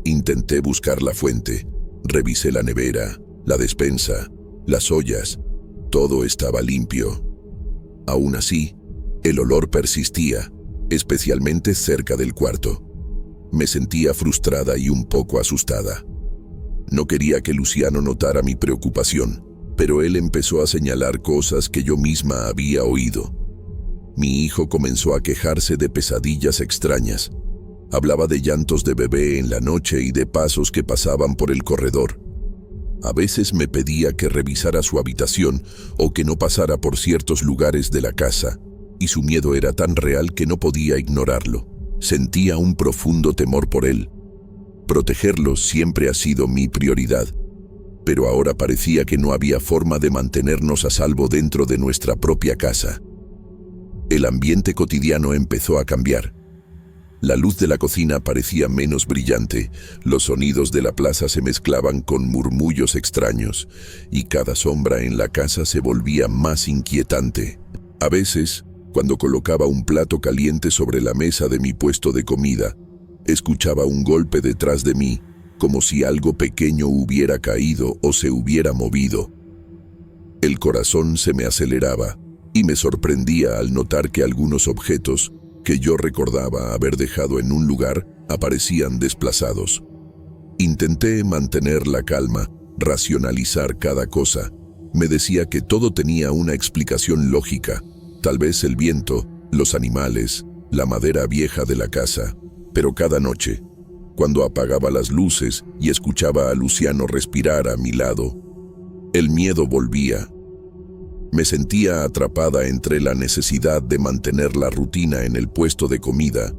Intenté buscar la fuente, revisé la nevera, la despensa, las ollas. Todo estaba limpio. Aún así, el olor persistía, especialmente cerca del cuarto. Me sentía frustrada y un poco asustada. No quería que Luciano notara mi preocupación, pero él empezó a señalar cosas que yo misma había oído. Mi hijo comenzó a quejarse de pesadillas extrañas. Hablaba de llantos de bebé en la noche y de pasos que pasaban por el corredor. A veces me pedía que revisara su habitación o que no pasara por ciertos lugares de la casa, y su miedo era tan real que no podía ignorarlo. Sentía un profundo temor por él. Protegerlo siempre ha sido mi prioridad, pero ahora parecía que no había forma de mantenernos a salvo dentro de nuestra propia casa. El ambiente cotidiano empezó a cambiar. La luz de la cocina parecía menos brillante, los sonidos de la plaza se mezclaban con murmullos extraños, y cada sombra en la casa se volvía más inquietante. A veces, cuando colocaba un plato caliente sobre la mesa de mi puesto de comida, escuchaba un golpe detrás de mí, como si algo pequeño hubiera caído o se hubiera movido. El corazón se me aceleraba, y me sorprendía al notar que algunos objetos que yo recordaba haber dejado en un lugar aparecían desplazados. Intenté mantener la calma, racionalizar cada cosa. Me decía que todo tenía una explicación lógica, tal vez el viento, los animales, la madera vieja de la casa. Pero cada noche, cuando apagaba las luces y escuchaba a Luciano respirar a mi lado, el miedo volvía. Me sentía atrapada entre la necesidad de mantener la rutina en el puesto de comida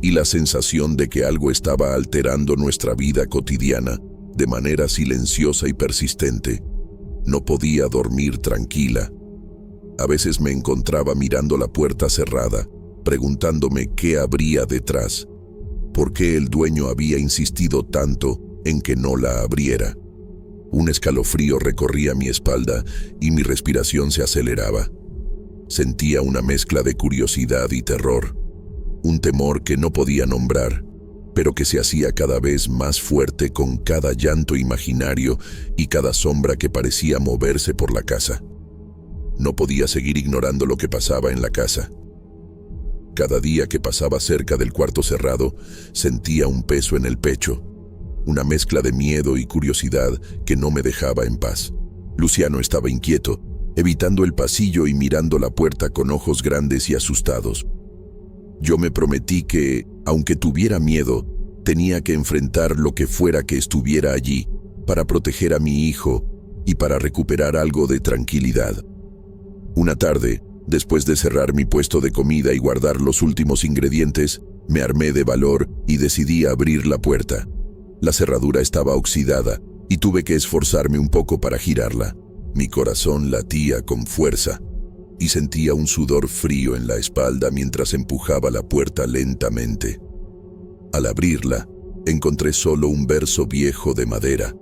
y la sensación de que algo estaba alterando nuestra vida cotidiana de manera silenciosa y persistente. No podía dormir tranquila. A veces me encontraba mirando la puerta cerrada, preguntándome qué habría detrás, por qué el dueño había insistido tanto en que no la abriera. Un escalofrío recorría mi espalda y mi respiración se aceleraba. Sentía una mezcla de curiosidad y terror, un temor que no podía nombrar, pero que se hacía cada vez más fuerte con cada llanto imaginario y cada sombra que parecía moverse por la casa. No podía seguir ignorando lo que pasaba en la casa. Cada día que pasaba cerca del cuarto cerrado, sentía un peso en el pecho, una mezcla de miedo y curiosidad que no me dejaba en paz. Luciano estaba inquieto, evitando el pasillo y mirando la puerta con ojos grandes y asustados. Yo me prometí que, aunque tuviera miedo, tenía que enfrentar lo que fuera que estuviera allí, para proteger a mi hijo y para recuperar algo de tranquilidad. Una tarde, después de cerrar mi puesto de comida y guardar los últimos ingredientes, me armé de valor y decidí abrir la puerta. La cerradura estaba oxidada y tuve que esforzarme un poco para girarla. Mi corazón latía con fuerza y sentía un sudor frío en la espalda mientras empujaba la puerta lentamente. Al abrirla, encontré solo un verso viejo de madera,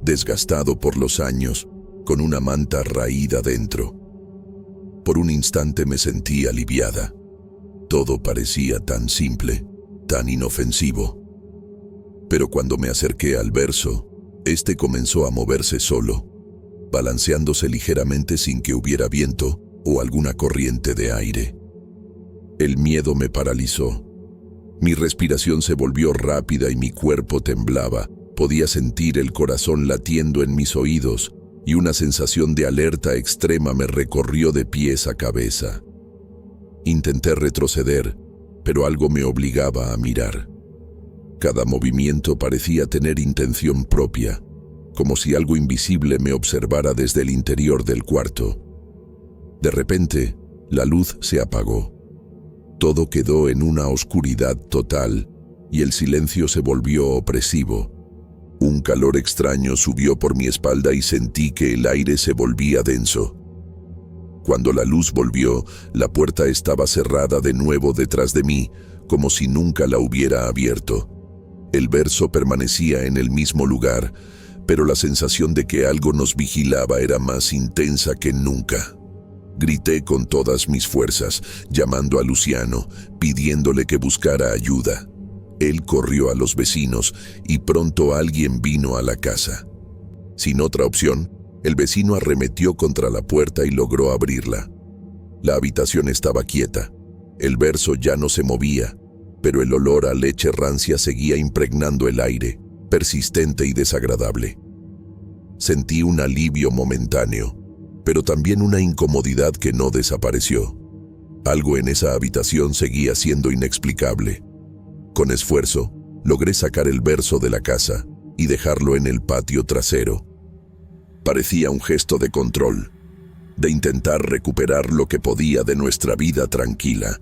desgastado por los años, con una manta raída dentro. Por un instante me sentí aliviada. Todo parecía tan simple, tan inofensivo. Pero cuando me acerqué al verso, este comenzó a moverse solo, balanceándose ligeramente sin que hubiera viento o alguna corriente de aire. El miedo me paralizó. Mi respiración se volvió rápida y mi cuerpo temblaba. Podía sentir el corazón latiendo en mis oídos y una sensación de alerta extrema me recorrió de pies a cabeza. Intenté retroceder, pero algo me obligaba a mirar. Cada movimiento parecía tener intención propia, como si algo invisible me observara desde el interior del cuarto. De repente, la luz se apagó. Todo quedó en una oscuridad total y el silencio se volvió opresivo. Un calor extraño subió por mi espalda y sentí que el aire se volvía denso. Cuando la luz volvió, la puerta estaba cerrada de nuevo detrás de mí, como si nunca la hubiera abierto. El verso permanecía en el mismo lugar, pero la sensación de que algo nos vigilaba era más intensa que nunca. Grité con todas mis fuerzas, llamando a Luciano, pidiéndole que buscara ayuda. Él corrió a los vecinos y pronto alguien vino a la casa. Sin otra opción, el vecino arremetió contra la puerta y logró abrirla. La habitación estaba quieta. El verso ya no se movía, pero el olor a leche rancia seguía impregnando el aire, persistente y desagradable. Sentí un alivio momentáneo, pero también una incomodidad que no desapareció. Algo en esa habitación seguía siendo inexplicable. Con esfuerzo, logré sacar el verso de la casa y dejarlo en el patio trasero. Parecía un gesto de control, de intentar recuperar lo que podía de nuestra vida tranquila.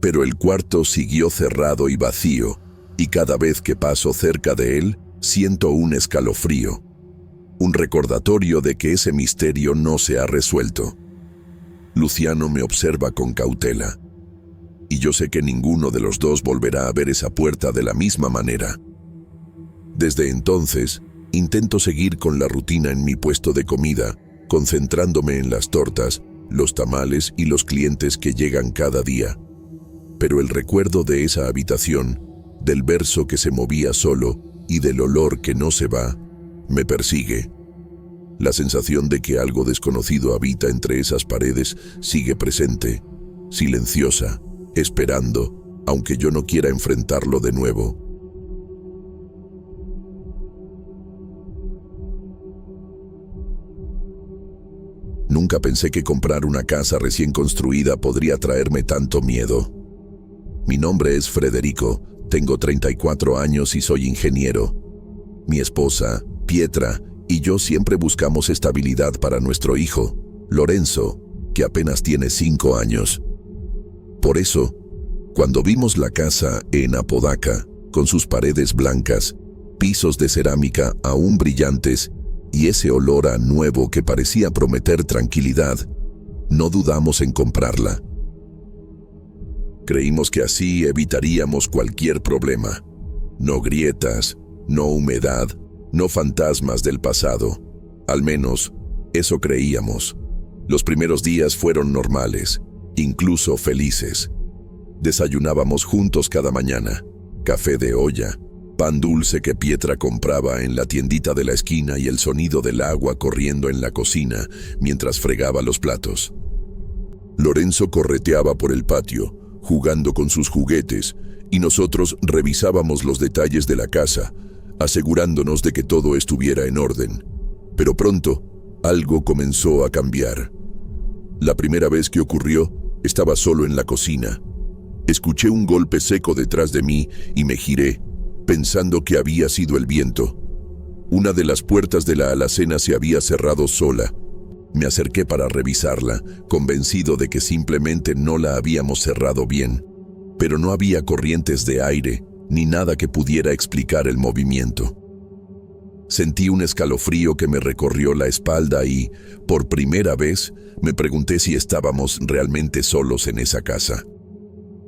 Pero el cuarto siguió cerrado y vacío, y cada vez que paso cerca de él, siento un escalofrío. Un recordatorio de que ese misterio no se ha resuelto. Luciano me observa con cautela, y yo sé que ninguno de los dos volverá a ver esa puerta de la misma manera. Desde entonces, intento seguir con la rutina en mi puesto de comida, concentrándome en las tortas, los tamales y los clientes que llegan cada día. Pero el recuerdo de esa habitación, del verso que se movía solo y del olor que no se va, me persigue. La sensación de que algo desconocido habita entre esas paredes sigue presente, silenciosa, esperando, aunque yo no quiera enfrentarlo de nuevo. Nunca pensé que comprar una casa recién construida podría traerme tanto miedo. Mi nombre es Federico, tengo 34 años y soy ingeniero. Mi esposa, Pietra, y yo siempre buscamos estabilidad para nuestro hijo, Lorenzo, que apenas tiene 5 años. Por eso, cuando vimos la casa en Apodaca, con sus paredes blancas, pisos de cerámica aún brillantes y ese olor a nuevo que parecía prometer tranquilidad, no dudamos en comprarla. Creímos que así evitaríamos cualquier problema. No grietas, no humedad, no fantasmas del pasado. Al menos, eso creíamos. Los primeros días fueron normales, incluso felices. Desayunábamos juntos cada mañana, café de olla, pan dulce que Pietra compraba en la tiendita de la esquina y el sonido del agua corriendo en la cocina mientras fregaba los platos. Lorenzo correteaba por el patio, jugando con sus juguetes, y nosotros revisábamos los detalles de la casa, asegurándonos de que todo estuviera en orden. Pero pronto, algo comenzó a cambiar. La primera vez que ocurrió, estaba solo en la cocina. Escuché un golpe seco detrás de mí y me giré, pensando que había sido el viento. Una de las puertas de la alacena se había cerrado sola. Me acerqué para revisarla, convencido de que simplemente no la habíamos cerrado bien, pero no había corrientes de aire ni nada que pudiera explicar el movimiento. Sentí un escalofrío que me recorrió la espalda y, por primera vez, me pregunté si estábamos realmente solos en esa casa.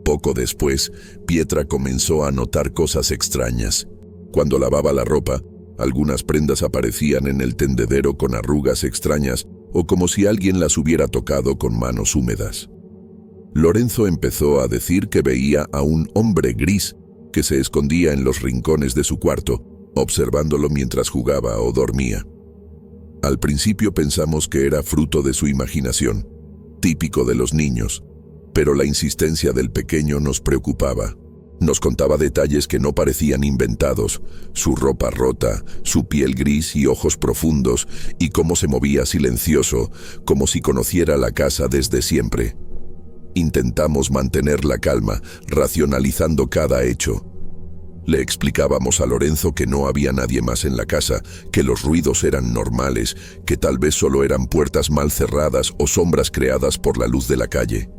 Poco después, Pietra comenzó a notar cosas extrañas. Cuando lavaba la ropa, algunas prendas aparecían en el tendedero con arrugas extrañas o como si alguien las hubiera tocado con manos húmedas. Lorenzo empezó a decir que veía a un hombre gris que se escondía en los rincones de su cuarto, observándolo mientras jugaba o dormía. Al principio pensamos que era fruto de su imaginación, típico de los niños, pero la insistencia del pequeño nos preocupaba. Nos contaba detalles que no parecían inventados, su ropa rota, su piel gris y ojos profundos, y cómo se movía silencioso, como si conociera la casa desde siempre. Intentamos mantener la calma, racionalizando cada hecho. Le explicábamos a Lorenzo que no había nadie más en la casa, que los ruidos eran normales, que tal vez solo eran puertas mal cerradas o sombras creadas por la luz de la calle.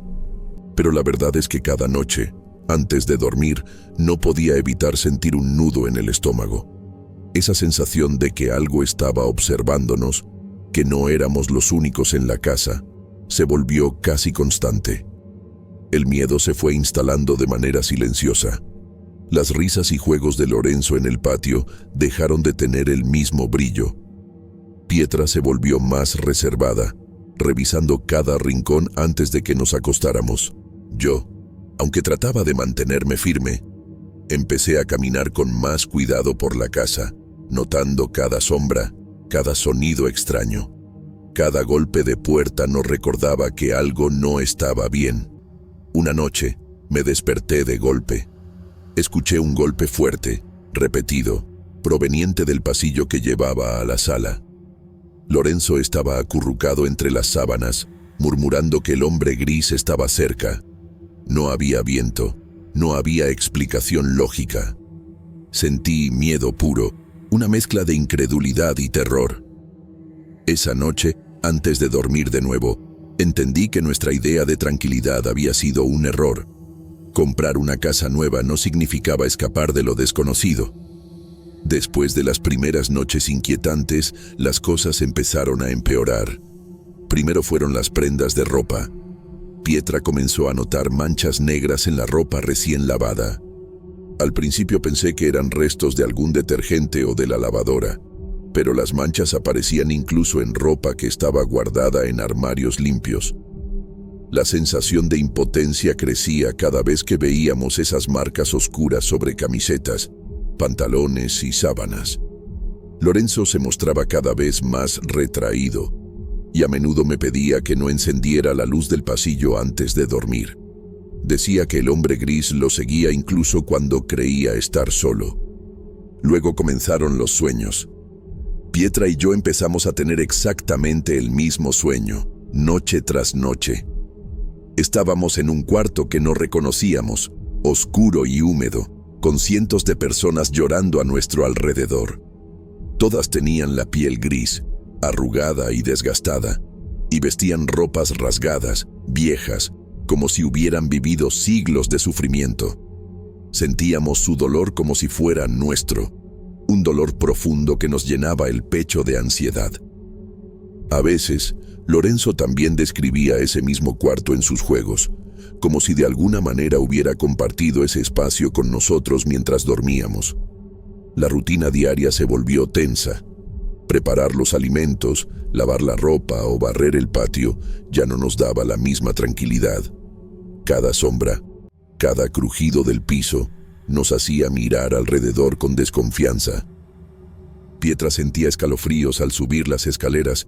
Pero la verdad es que cada noche, antes de dormir, no podía evitar sentir un nudo en el estómago. Esa sensación de que algo estaba observándonos, que no éramos los únicos en la casa, se volvió casi constante. El miedo se fue instalando de manera silenciosa. Las risas y juegos de Lorenzo en el patio dejaron de tener el mismo brillo. Pietra se volvió más reservada, revisando cada rincón antes de que nos acostáramos. Yo, aunque trataba de mantenerme firme, empecé a caminar con más cuidado por la casa, notando cada sombra, cada sonido extraño. Cada golpe de puerta nos recordaba que algo no estaba bien. Una noche, me desperté de golpe. Escuché un golpe fuerte, repetido, proveniente del pasillo que llevaba a la sala. Lorenzo estaba acurrucado entre las sábanas, murmurando que el hombre gris estaba cerca. No había viento, no había explicación lógica. Sentí miedo puro, una mezcla de incredulidad y terror. Esa noche Antes de dormir de nuevo, entendí que nuestra idea de tranquilidad había sido un error. Comprar una casa nueva no significaba escapar de lo desconocido. Después de las primeras noches inquietantes, las cosas empezaron a empeorar. Primero fueron las prendas de ropa. Pietra comenzó a notar manchas negras en la ropa recién lavada. Al principio pensé que eran restos de algún detergente o de la lavadora, pero las manchas aparecían incluso en ropa que estaba guardada en armarios limpios. La sensación de impotencia crecía cada vez que veíamos esas marcas oscuras sobre camisetas, pantalones y sábanas. Lorenzo se mostraba cada vez más retraído y a menudo me pedía que no encendiera la luz del pasillo antes de dormir. Decía que el hombre gris lo seguía incluso cuando creía estar solo. Luego comenzaron los sueños. Pietra y yo empezamos a tener exactamente el mismo sueño, noche tras noche. Estábamos en un cuarto que no reconocíamos, oscuro y húmedo, con cientos de personas llorando a nuestro alrededor. Todas tenían la piel gris, arrugada y desgastada, y vestían ropas rasgadas, viejas, como si hubieran vivido siglos de sufrimiento. Sentíamos su dolor como si fuera nuestro, un dolor profundo que nos llenaba el pecho de ansiedad. A veces, Lorenzo también describía ese mismo cuarto en sus juegos, como si de alguna manera hubiera compartido ese espacio con nosotros mientras dormíamos. La rutina diaria se volvió tensa. Preparar los alimentos, lavar la ropa o barrer el patio ya no nos daba la misma tranquilidad. Cada sombra, cada crujido del piso, nos hacía mirar alrededor con desconfianza. Pietra sentía escalofríos al subir las escaleras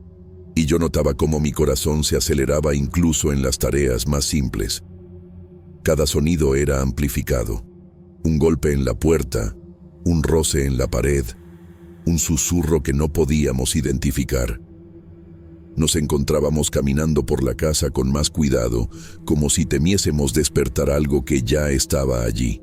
y yo notaba cómo mi corazón se aceleraba incluso en las tareas más simples. Cada sonido era amplificado. Un golpe en la puerta, un roce en la pared, un susurro que no podíamos identificar. Nos encontrábamos caminando por la casa con más cuidado, como si temiésemos despertar algo que ya estaba allí.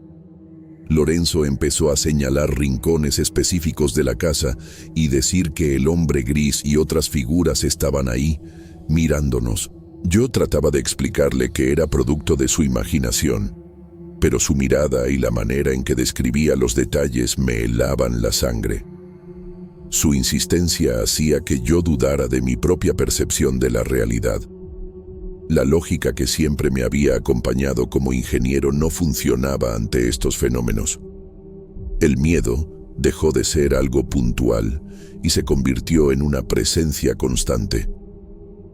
Lorenzo empezó a señalar rincones específicos de la casa y decir que el hombre gris y otras figuras estaban ahí, mirándonos. Yo trataba de explicarle que era producto de su imaginación, pero su mirada y la manera en que describía los detalles me helaban la sangre. Su insistencia hacía que yo dudara de mi propia percepción de la realidad. La lógica que siempre me había acompañado como ingeniero no funcionaba ante estos fenómenos. El miedo dejó de ser algo puntual y se convirtió en una presencia constante.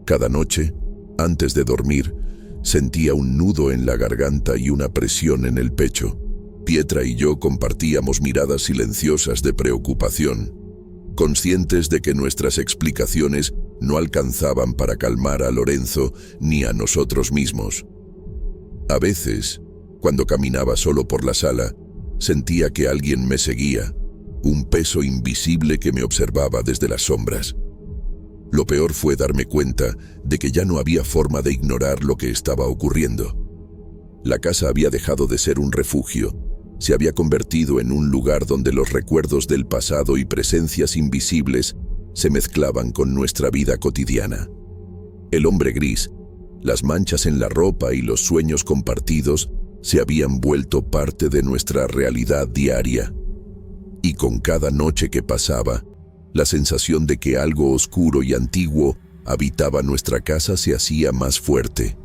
Cada noche, antes de dormir, sentía un nudo en la garganta y una presión en el pecho. Pietra y yo compartíamos miradas silenciosas de preocupación, conscientes de que nuestras explicaciones no alcanzaban para calmar a Lorenzo ni a nosotros mismos. A veces, cuando caminaba solo por la sala, sentía que alguien me seguía, un peso invisible que me observaba desde las sombras. Lo peor fue darme cuenta de que ya no había forma de ignorar lo que estaba ocurriendo. La casa había dejado de ser un refugio, se había convertido en un lugar donde los recuerdos del pasado y presencias invisibles se mezclaban con nuestra vida cotidiana. El hombre gris, las manchas en la ropa y los sueños compartidos se habían vuelto parte de nuestra realidad diaria. Y con cada noche que pasaba, la sensación de que algo oscuro y antiguo habitaba nuestra casa se hacía más fuerte.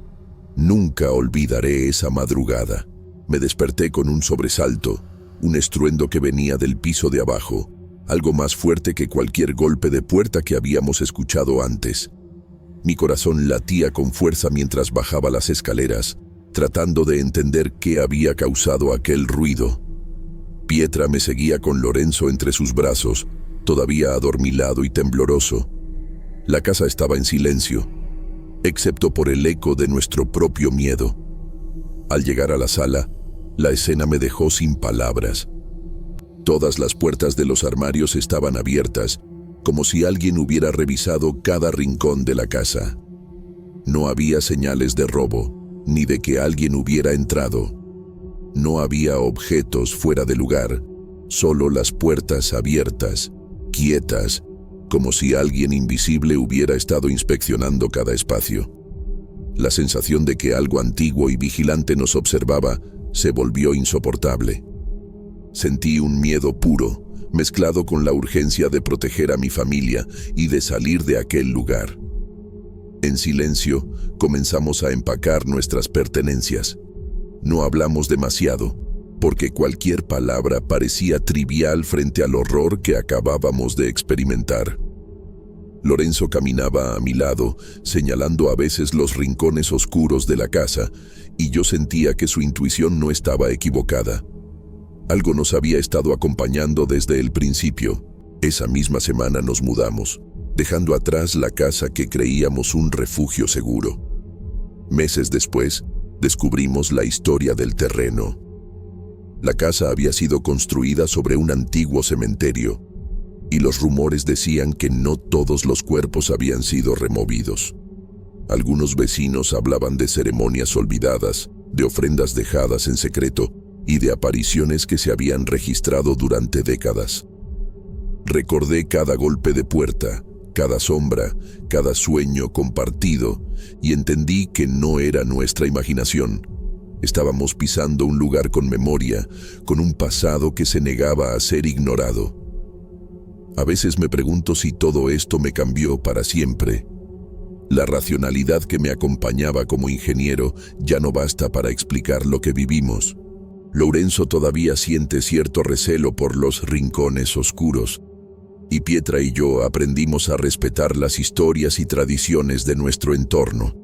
Nunca olvidaré esa madrugada. Me desperté con un sobresalto, un estruendo que venía del piso de abajo, algo más fuerte que cualquier golpe de puerta que habíamos escuchado antes. Mi corazón latía con fuerza mientras bajaba las escaleras, tratando de entender qué había causado aquel ruido. Pietra me seguía con Lorenzo entre sus brazos, todavía adormilado y tembloroso. La casa estaba en silencio, excepto por el eco de nuestro propio miedo. Al llegar a la sala, la escena me dejó sin palabras. Todas las puertas de los armarios estaban abiertas, como si alguien hubiera revisado cada rincón de la casa. No había señales de robo, ni de que alguien hubiera entrado. No había objetos fuera de lugar, solo las puertas abiertas, quietas, como si alguien invisible hubiera estado inspeccionando cada espacio. La sensación de que algo antiguo y vigilante nos observaba se volvió insoportable. Sentí un miedo puro, mezclado con la urgencia de proteger a mi familia y de salir de aquel lugar. En silencio, comenzamos a empacar nuestras pertenencias. No hablamos demasiado, porque cualquier palabra parecía trivial frente al horror que acabábamos de experimentar. Lorenzo caminaba a mi lado, señalando a veces los rincones oscuros de la casa, y yo sentía que su intuición no estaba equivocada. Algo nos había estado acompañando desde el principio. Esa misma semana nos mudamos, dejando atrás la casa que creíamos un refugio seguro. Meses después, descubrimos la historia del terreno. La casa había sido construida sobre un antiguo cementerio, y los rumores decían que no todos los cuerpos habían sido removidos. Algunos vecinos hablaban de ceremonias olvidadas, de ofrendas dejadas en secreto y de apariciones que se habían registrado durante décadas. Recordé cada golpe de puerta, cada sombra, cada sueño compartido, y entendí que no era nuestra imaginación. Estábamos pisando un lugar con memoria, con un pasado que se negaba a ser ignorado. A veces me pregunto si todo esto me cambió para siempre. La racionalidad que me acompañaba como ingeniero ya no basta para explicar lo que vivimos. Lorenzo todavía siente cierto recelo por los rincones oscuros, y Pietra y yo aprendimos a respetar las historias y tradiciones de nuestro entorno.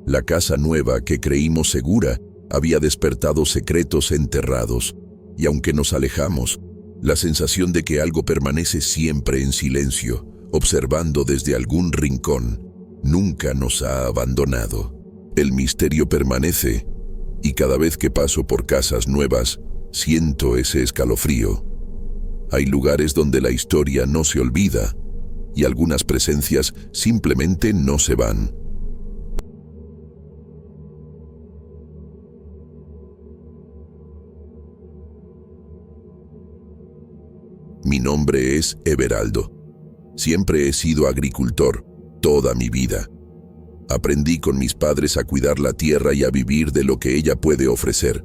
La casa nueva que creímos segura había despertado secretos enterrados, y aunque nos alejamos, la sensación de que algo permanece siempre en silencio, observando desde algún rincón, nunca nos ha abandonado. El misterio permanece, y cada vez que paso por casas nuevas, siento ese escalofrío. Hay lugares donde la historia no se olvida, y algunas presencias simplemente no se van. Mi nombre es Everaldo. Siempre he sido agricultor, toda mi vida. Aprendí con mis padres a cuidar la tierra y a vivir de lo que ella puede ofrecer.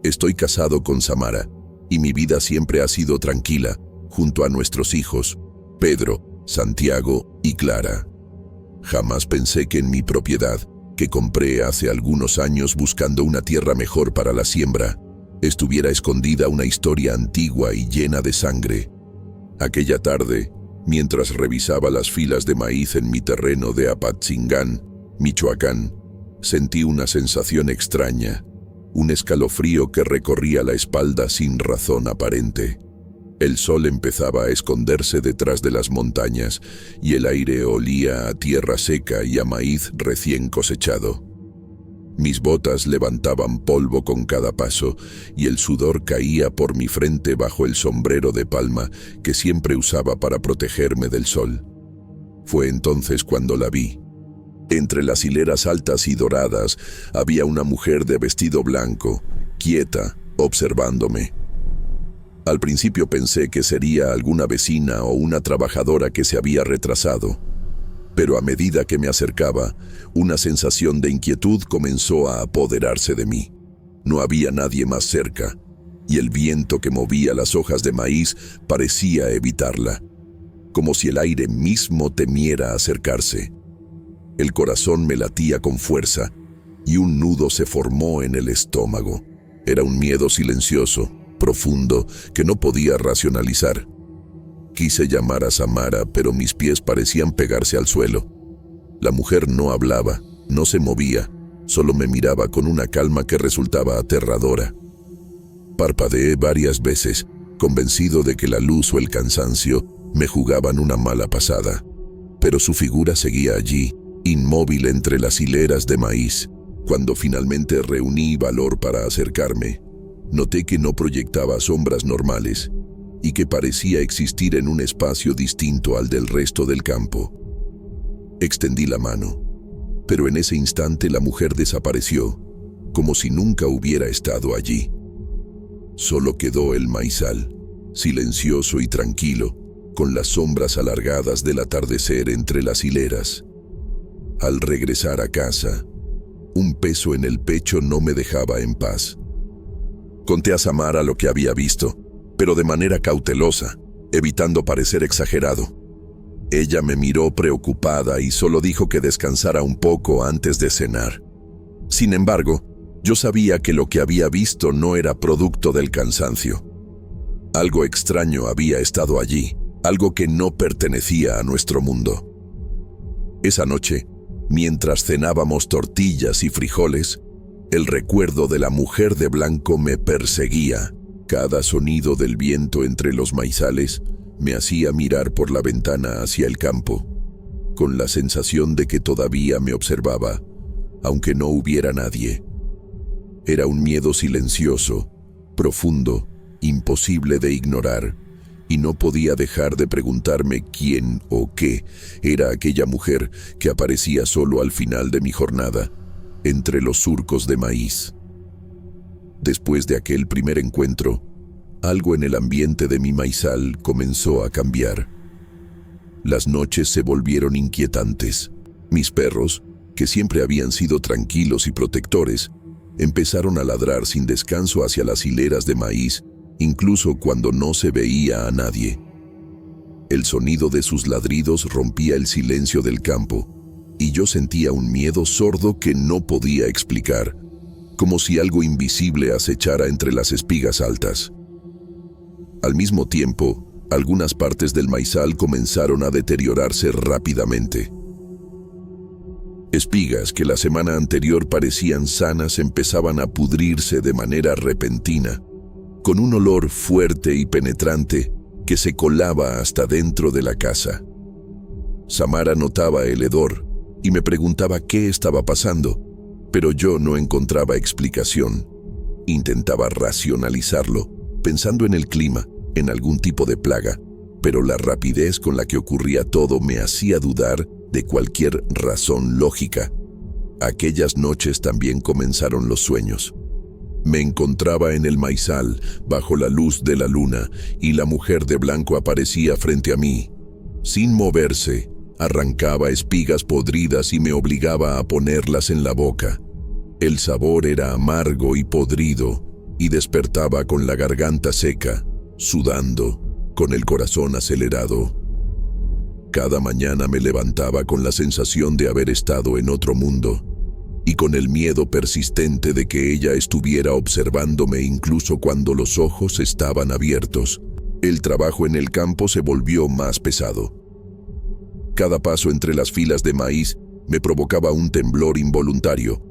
Estoy casado con Samara, y mi vida siempre ha sido tranquila, junto a nuestros hijos, Pedro, Santiago y Clara. Jamás pensé que en mi propiedad, que compré hace algunos años buscando una tierra mejor para la siembra, estuviera escondida una historia antigua y llena de sangre. Aquella tarde, mientras revisaba las filas de maíz en mi terreno de Apatzingán, Michoacán, sentí una sensación extraña, un escalofrío que recorría la espalda sin razón aparente. El sol empezaba a esconderse detrás de las montañas y el aire olía a tierra seca y a maíz recién cosechado. Mis botas levantaban polvo con cada paso y el sudor caía por mi frente bajo el sombrero de palma que siempre usaba para protegerme del sol. Fue entonces cuando la vi. Entre las hileras altas y doradas había una mujer de vestido blanco, quieta, observándome. Al principio pensé que sería alguna vecina o una trabajadora que se había retrasado. Pero a medida que me acercaba, una sensación de inquietud comenzó a apoderarse de mí. No había nadie más cerca, y el viento que movía las hojas de maíz parecía evitarla, como si el aire mismo temiera acercarse. El corazón me latía con fuerza, y un nudo se formó en el estómago. Era un miedo silencioso, profundo, que no podía racionalizar. Quise llamar a Samara, pero mis pies parecían pegarse al suelo. La mujer no hablaba, no se movía, solo me miraba con una calma que resultaba aterradora. Parpadeé varias veces, convencido de que la luz o el cansancio me jugaban una mala pasada. Pero su figura seguía allí, inmóvil entre las hileras de maíz. Cuando finalmente reuní valor para acercarme, noté que no proyectaba sombras normales, y que parecía existir en un espacio distinto al del resto del campo. Extendí la mano, pero en ese instante la mujer desapareció, como si nunca hubiera estado allí. Solo quedó el maizal, silencioso y tranquilo, con las sombras alargadas del atardecer entre las hileras. Al regresar a casa, un peso en el pecho no me dejaba en paz. Conté a Samara lo que había visto, pero de manera cautelosa, evitando parecer exagerado. Ella me miró preocupada y solo dijo que descansara un poco antes de cenar. Sin embargo, yo sabía que lo que había visto no era producto del cansancio. Algo extraño había estado allí, algo que no pertenecía a nuestro mundo. Esa noche, mientras cenábamos tortillas y frijoles, el recuerdo de la mujer de blanco me perseguía. Cada sonido del viento entre los maizales me hacía mirar por la ventana hacia el campo, con la sensación de que todavía me observaba, aunque no hubiera nadie. Era un miedo silencioso, profundo, imposible de ignorar, y no podía dejar de preguntarme quién o qué era aquella mujer que aparecía solo al final de mi jornada, entre los surcos de maíz. Después de aquel primer encuentro, algo en el ambiente de mi maizal comenzó a cambiar. Las noches se volvieron inquietantes. Mis perros, que siempre habían sido tranquilos y protectores, empezaron a ladrar sin descanso hacia las hileras de maíz, incluso cuando no se veía a nadie. El sonido de sus ladridos rompía el silencio del campo, y yo sentía un miedo sordo que no podía explicar, como si algo invisible acechara entre las espigas altas. Al mismo tiempo, algunas partes del maizal comenzaron a deteriorarse rápidamente. Espigas que la semana anterior parecían sanas empezaban a pudrirse de manera repentina, con un olor fuerte y penetrante que se colaba hasta dentro de la casa. Samara notaba el hedor y me preguntaba qué estaba pasando, pero yo no encontraba explicación. Intentaba racionalizarlo, pensando en el clima, en algún tipo de plaga, pero la rapidez con la que ocurría todo me hacía dudar de cualquier razón lógica. Aquellas noches también comenzaron los sueños. Me encontraba en el maizal, bajo la luz de la luna, y la mujer de blanco aparecía frente a mí. Sin moverse, arrancaba espigas podridas y me obligaba a ponerlas en la boca. El sabor era amargo y podrido, y despertaba con la garganta seca, sudando, con el corazón acelerado. Cada mañana me levantaba con la sensación de haber estado en otro mundo, y con el miedo persistente de que ella estuviera observándome incluso cuando los ojos estaban abiertos. El trabajo en el campo se volvió más pesado. Cada paso entre las filas de maíz me provocaba un temblor involuntario.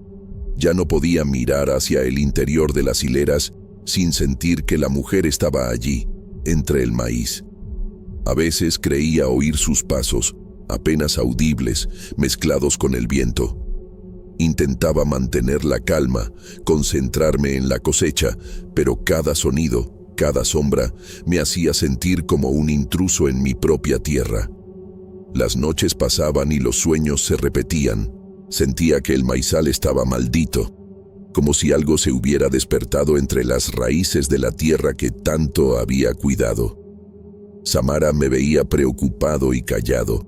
Ya no podía mirar hacia el interior de las hileras sin sentir que la mujer estaba allí, entre el maíz. A veces creía oír sus pasos, apenas audibles, mezclados con el viento. Intentaba mantener la calma, concentrarme en la cosecha, pero cada sonido, cada sombra, me hacía sentir como un intruso en mi propia tierra. Las noches pasaban y los sueños se repetían. Sentía que el maizal estaba maldito, como si algo se hubiera despertado entre las raíces de la tierra que tanto había cuidado. Samara me veía preocupado y callado,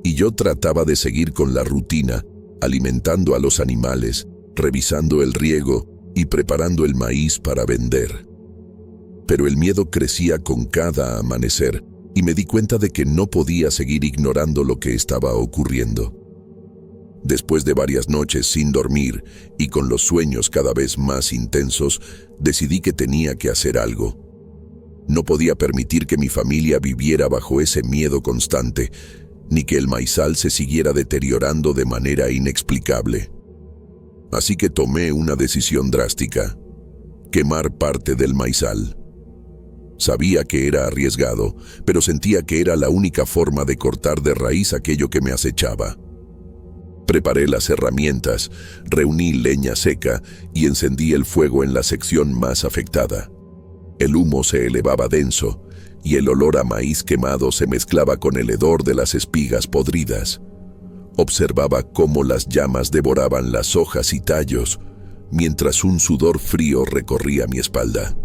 y yo trataba de seguir con la rutina, alimentando a los animales, revisando el riego y preparando el maíz para vender. Pero el miedo crecía con cada amanecer, y me di cuenta de que no podía seguir ignorando lo que estaba ocurriendo. Después de varias noches sin dormir y con los sueños cada vez más intensos, decidí que tenía que hacer algo. No podía permitir que mi familia viviera bajo ese miedo constante, ni que el maizal se siguiera deteriorando de manera inexplicable. Así que tomé una decisión drástica: quemar parte del maizal. Sabía que era arriesgado, pero sentía que era la única forma de cortar de raíz aquello que me acechaba. Preparé las herramientas, reuní leña seca y encendí el fuego en la sección más afectada. El humo se elevaba denso y el olor a maíz quemado se mezclaba con el hedor de las espigas podridas. Observaba cómo las llamas devoraban las hojas y tallos, mientras un sudor frío recorría mi espalda.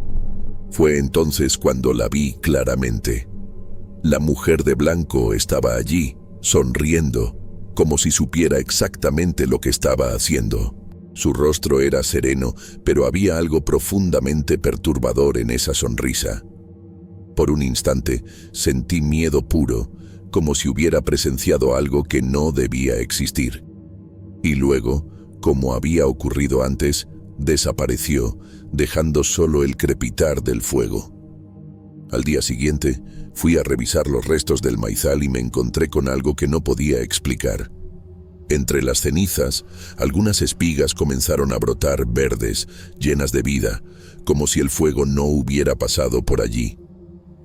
Fue entonces cuando la vi claramente. La mujer de blanco estaba allí, sonriendo, como si supiera exactamente lo que estaba haciendo. Su rostro era sereno, pero había algo profundamente perturbador en esa sonrisa. Por un instante sentí miedo puro, como si hubiera presenciado algo que no debía existir. Y luego, como había ocurrido antes, desapareció, dejando solo el crepitar del fuego. Al día siguiente, fui a revisar los restos del maizal y me encontré con algo que no podía explicar. Entre las cenizas, algunas espigas comenzaron a brotar verdes, llenas de vida, como si el fuego no hubiera pasado por allí.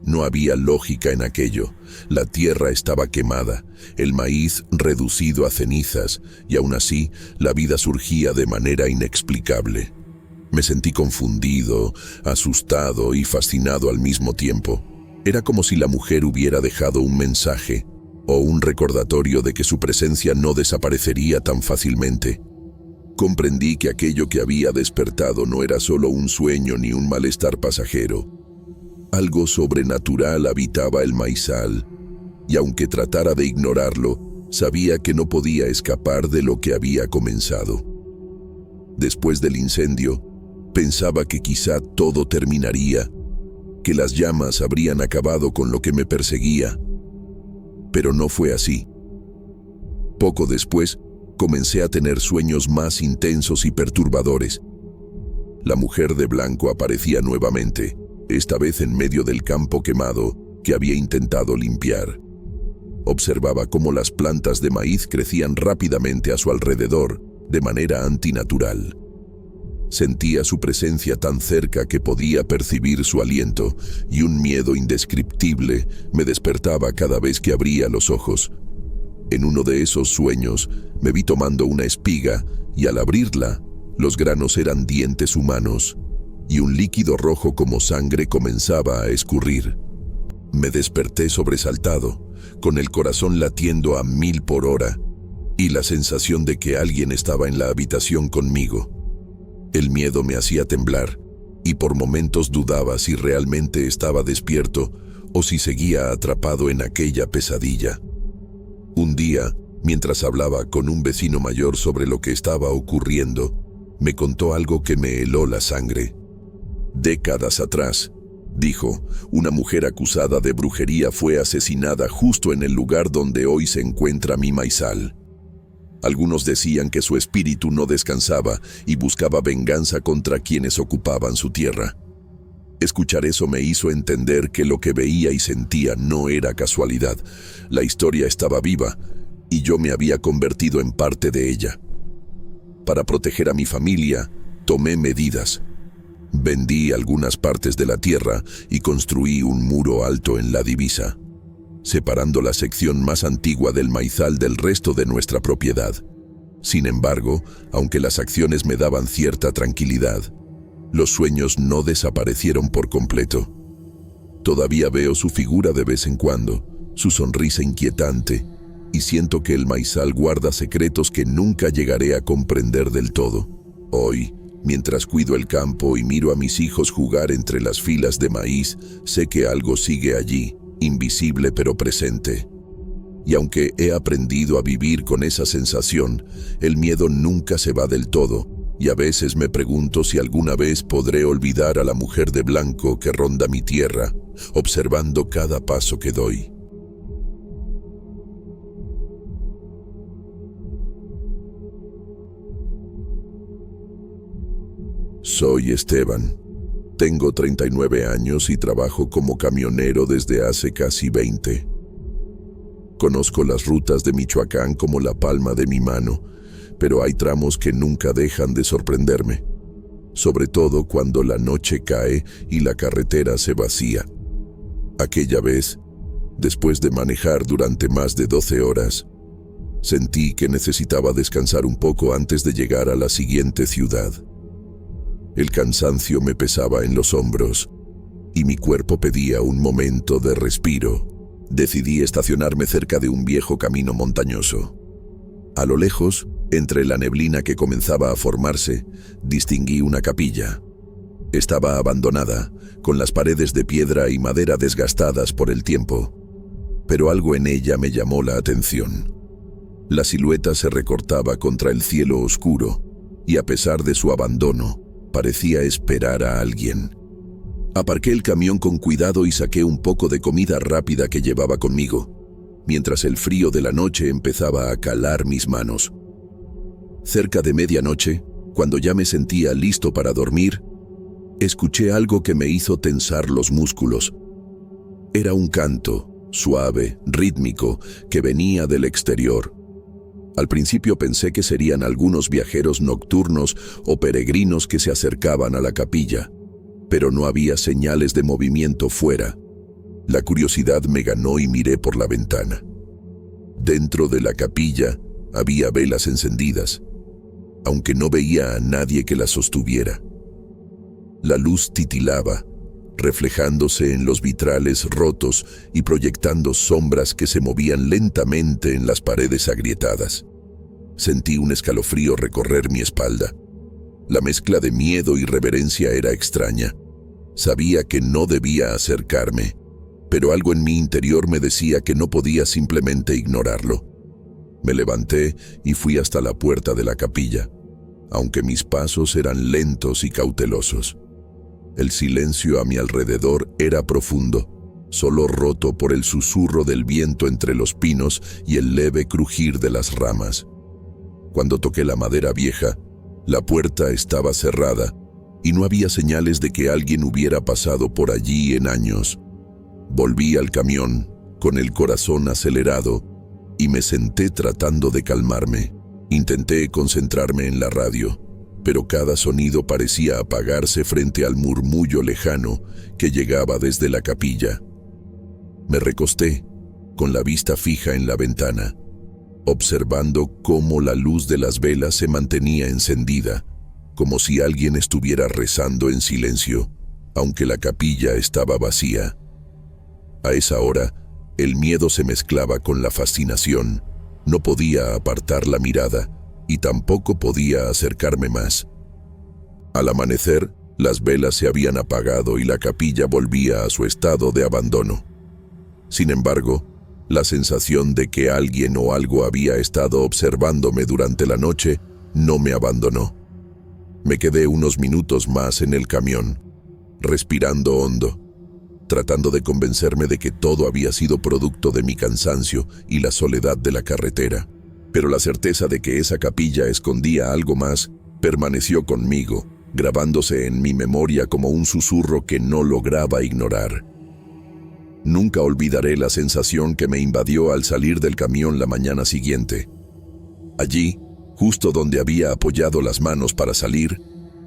No había lógica en aquello. La tierra estaba quemada, el maíz reducido a cenizas, y aún así, la vida surgía de manera inexplicable. Me sentí confundido, asustado y fascinado al mismo tiempo. Era como si la mujer hubiera dejado un mensaje, o un recordatorio de que su presencia no desaparecería tan fácilmente. Comprendí que aquello que había despertado no era solo un sueño ni un malestar pasajero. Algo sobrenatural habitaba el maizal, y aunque tratara de ignorarlo, sabía que no podía escapar de lo que había comenzado. Después del incendio, pensaba que quizá todo terminaría, que las llamas habrían acabado con lo que me perseguía. Pero no fue así. Poco después, comencé a tener sueños más intensos y perturbadores. La mujer de blanco aparecía nuevamente, esta vez en medio del campo quemado que había intentado limpiar. Observaba cómo las plantas de maíz crecían rápidamente a su alrededor, de manera antinatural. Sentía su presencia tan cerca que podía percibir su aliento, y un miedo indescriptible me despertaba cada vez que abría los ojos. En uno de esos sueños me vi tomando una espiga, y al abrirla, los granos eran dientes humanos, y un líquido rojo como sangre comenzaba a escurrir. Me desperté sobresaltado, con el corazón latiendo a 1000 por hora, y la sensación de que alguien estaba en la habitación conmigo. El miedo me hacía temblar, y por momentos dudaba si realmente estaba despierto o si seguía atrapado en aquella pesadilla. Un día, mientras hablaba con un vecino mayor sobre lo que estaba ocurriendo, me contó algo que me heló la sangre. Décadas atrás, dijo, una mujer acusada de brujería fue asesinada justo en el lugar donde hoy se encuentra mi maizal. Algunos decían que su espíritu no descansaba y buscaba venganza contra quienes ocupaban su tierra. Escuchar eso me hizo entender que lo que veía y sentía no era casualidad. La historia estaba viva y yo me había convertido en parte de ella. Para proteger a mi familia, tomé medidas. Vendí algunas partes de la tierra y construí un muro alto en la divisa, separando la sección más antigua del maizal del resto de nuestra propiedad. Sin embargo, aunque las acciones me daban cierta tranquilidad, los sueños no desaparecieron por completo. Todavía veo su figura de vez en cuando, su sonrisa inquietante, y siento que el maizal guarda secretos que nunca llegaré a comprender del todo. Hoy, mientras cuido el campo y miro a mis hijos jugar entre las filas de maíz, sé que algo sigue allí, invisible pero presente. Y aunque he aprendido a vivir con esa sensación, el miedo nunca se va del todo, y a veces me pregunto si alguna vez podré olvidar a la mujer de blanco que ronda mi tierra, observando cada paso que doy. Soy Esteban. Tengo 39 años y trabajo como camionero desde hace casi 20. Conozco las rutas de Michoacán como la palma de mi mano, pero hay tramos que nunca dejan de sorprenderme, sobre todo cuando la noche cae y la carretera se vacía. Aquella vez, después de manejar durante más de 12 horas, sentí que necesitaba descansar un poco antes de llegar a la siguiente ciudad. El cansancio me pesaba en los hombros y mi cuerpo pedía un momento de respiro. Decidí estacionarme cerca de un viejo camino montañoso. A lo lejos, entre la neblina que comenzaba a formarse, distinguí una capilla. Estaba abandonada, con las paredes de piedra y madera desgastadas por el tiempo. pero algo en ella me llamó la atención. La silueta se recortaba contra el cielo oscuro y, a pesar de su abandono, parecía esperar a alguien. Aparqué el camión con cuidado y saqué un poco de comida rápida que llevaba conmigo, mientras el frío de la noche empezaba a calar mis manos. Cerca de medianoche, cuando ya me sentía listo para dormir, escuché algo que me hizo tensar los músculos. Era un canto, suave, rítmico, que venía del exterior. Al principio pensé que serían algunos viajeros nocturnos o peregrinos que se acercaban a la capilla, pero no había señales de movimiento fuera. La curiosidad me ganó y miré por la ventana. Dentro de la capilla había velas encendidas, aunque no veía a nadie que las sostuviera. La luz titilaba, reflejándose en los vitrales rotos y proyectando sombras que se movían lentamente en las paredes agrietadas. Sentí un escalofrío recorrer mi espalda. La mezcla de miedo y reverencia era extraña. Sabía que no debía acercarme, pero algo en mi interior me decía que no podía simplemente ignorarlo. Me levanté y fui hasta la puerta de la capilla, aunque mis pasos eran lentos y cautelosos. El silencio a mi alrededor era profundo, solo roto por el susurro del viento entre los pinos y el leve crujir de las ramas. Cuando toqué la madera vieja, la puerta estaba cerrada y no había señales de que alguien hubiera pasado por allí en años. Volví al camión, con el corazón acelerado, y me senté tratando de calmarme. Intenté concentrarme en la radio, pero cada sonido parecía apagarse frente al murmullo lejano que llegaba desde la capilla. Me recosté, con la vista fija en la ventana, observando cómo la luz de las velas se mantenía encendida, como si alguien estuviera rezando en silencio, aunque la capilla estaba vacía. A esa hora, el miedo se mezclaba con la fascinación. No podía apartar la mirada y tampoco podía acercarme más. Al amanecer, las velas se habían apagado y la capilla volvía a su estado de abandono. Sin embargo, la sensación de que alguien o algo había estado observándome durante la noche no me abandonó. Me quedé unos minutos más en el camión, respirando hondo, tratando de convencerme de que todo había sido producto de mi cansancio y la soledad de la carretera. Pero la certeza de que esa capilla escondía algo más permaneció conmigo, grabándose en mi memoria como un susurro que no lograba ignorar. Nunca olvidaré la sensación que me invadió al salir del camión la mañana siguiente. Allí, justo donde había apoyado las manos para salir,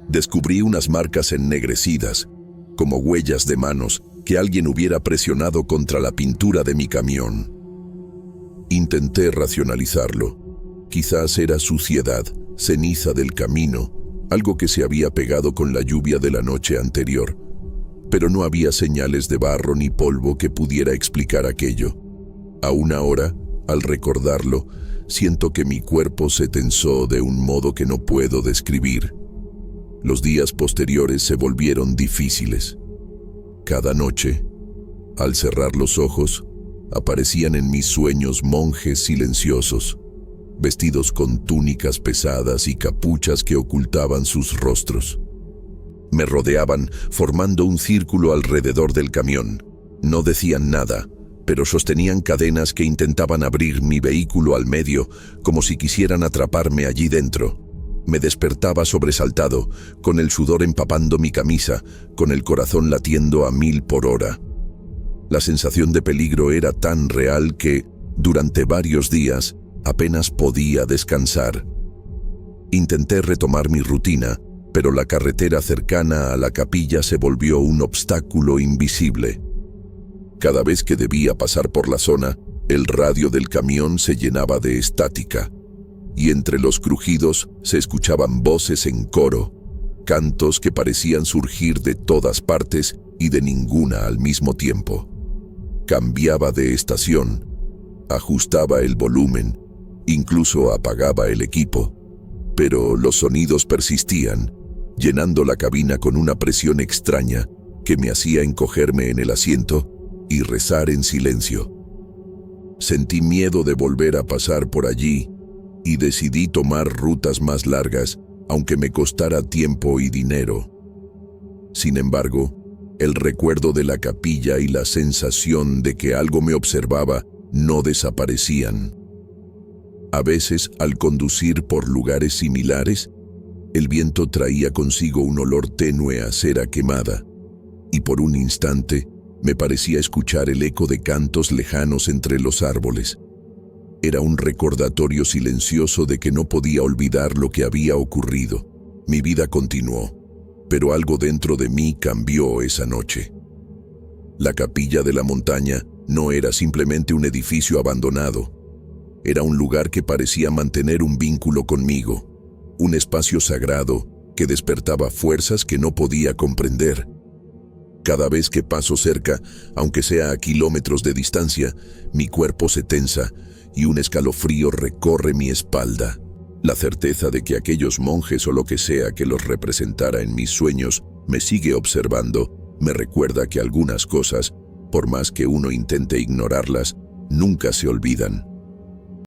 descubrí unas marcas ennegrecidas, como huellas de manos que alguien hubiera presionado contra la pintura de mi camión. Intenté racionalizarlo. Quizás era suciedad, ceniza del camino, algo que se había pegado con la lluvia de la noche anterior. Pero no había señales de barro ni polvo que pudiera explicar aquello. Aún ahora, al recordarlo, siento que mi cuerpo se tensó de un modo que no puedo describir. Los días posteriores se volvieron difíciles. Cada noche, al cerrar los ojos, aparecían en mis sueños monjes silenciosos, vestidos con túnicas pesadas y capuchas que ocultaban sus rostros. Me rodeaban, formando un círculo alrededor del camión. No decían nada, pero sostenían cadenas que intentaban abrir mi vehículo al medio, como si quisieran atraparme allí dentro. Me despertaba sobresaltado, con el sudor empapando mi camisa, con el corazón latiendo a 1000 por hora. La sensación de peligro era tan real que, durante varios días, apenas podía descansar. Intenté retomar mi rutina, pero la carretera cercana a la capilla se volvió un obstáculo invisible. Cada vez que debía pasar por la zona, el radio del camión se llenaba de estática, y entre los crujidos se escuchaban voces en coro, cantos que parecían surgir de todas partes y de ninguna al mismo tiempo. Cambiaba de estación, ajustaba el volumen, incluso apagaba el equipo, pero los sonidos persistían, llenando la cabina con una presión extraña que me hacía encogerme en el asiento y rezar en silencio. Sentí miedo de volver a pasar por allí y decidí tomar rutas más largas, aunque me costara tiempo y dinero. Sin embargo, el recuerdo de la capilla y la sensación de que algo me observaba no desaparecían. A veces, al conducir por lugares similares, el viento traía consigo un olor tenue a cera quemada, y por un instante me parecía escuchar el eco de cantos lejanos entre los árboles. Era un recordatorio silencioso de que no podía olvidar lo que había ocurrido. Mi vida continuó, pero algo dentro de mí cambió esa noche. La capilla de la montaña no era simplemente un edificio abandonado. Era un lugar que parecía mantener un vínculo conmigo, un espacio sagrado que despertaba fuerzas que no podía comprender. Cada vez que paso cerca, aunque sea a kilómetros de distancia, mi cuerpo se tensa y un escalofrío recorre mi espalda. La certeza de que aquellos monjes o lo que sea que los representara en mis sueños me sigue observando, me recuerda que algunas cosas, por más que uno intente ignorarlas, nunca se olvidan.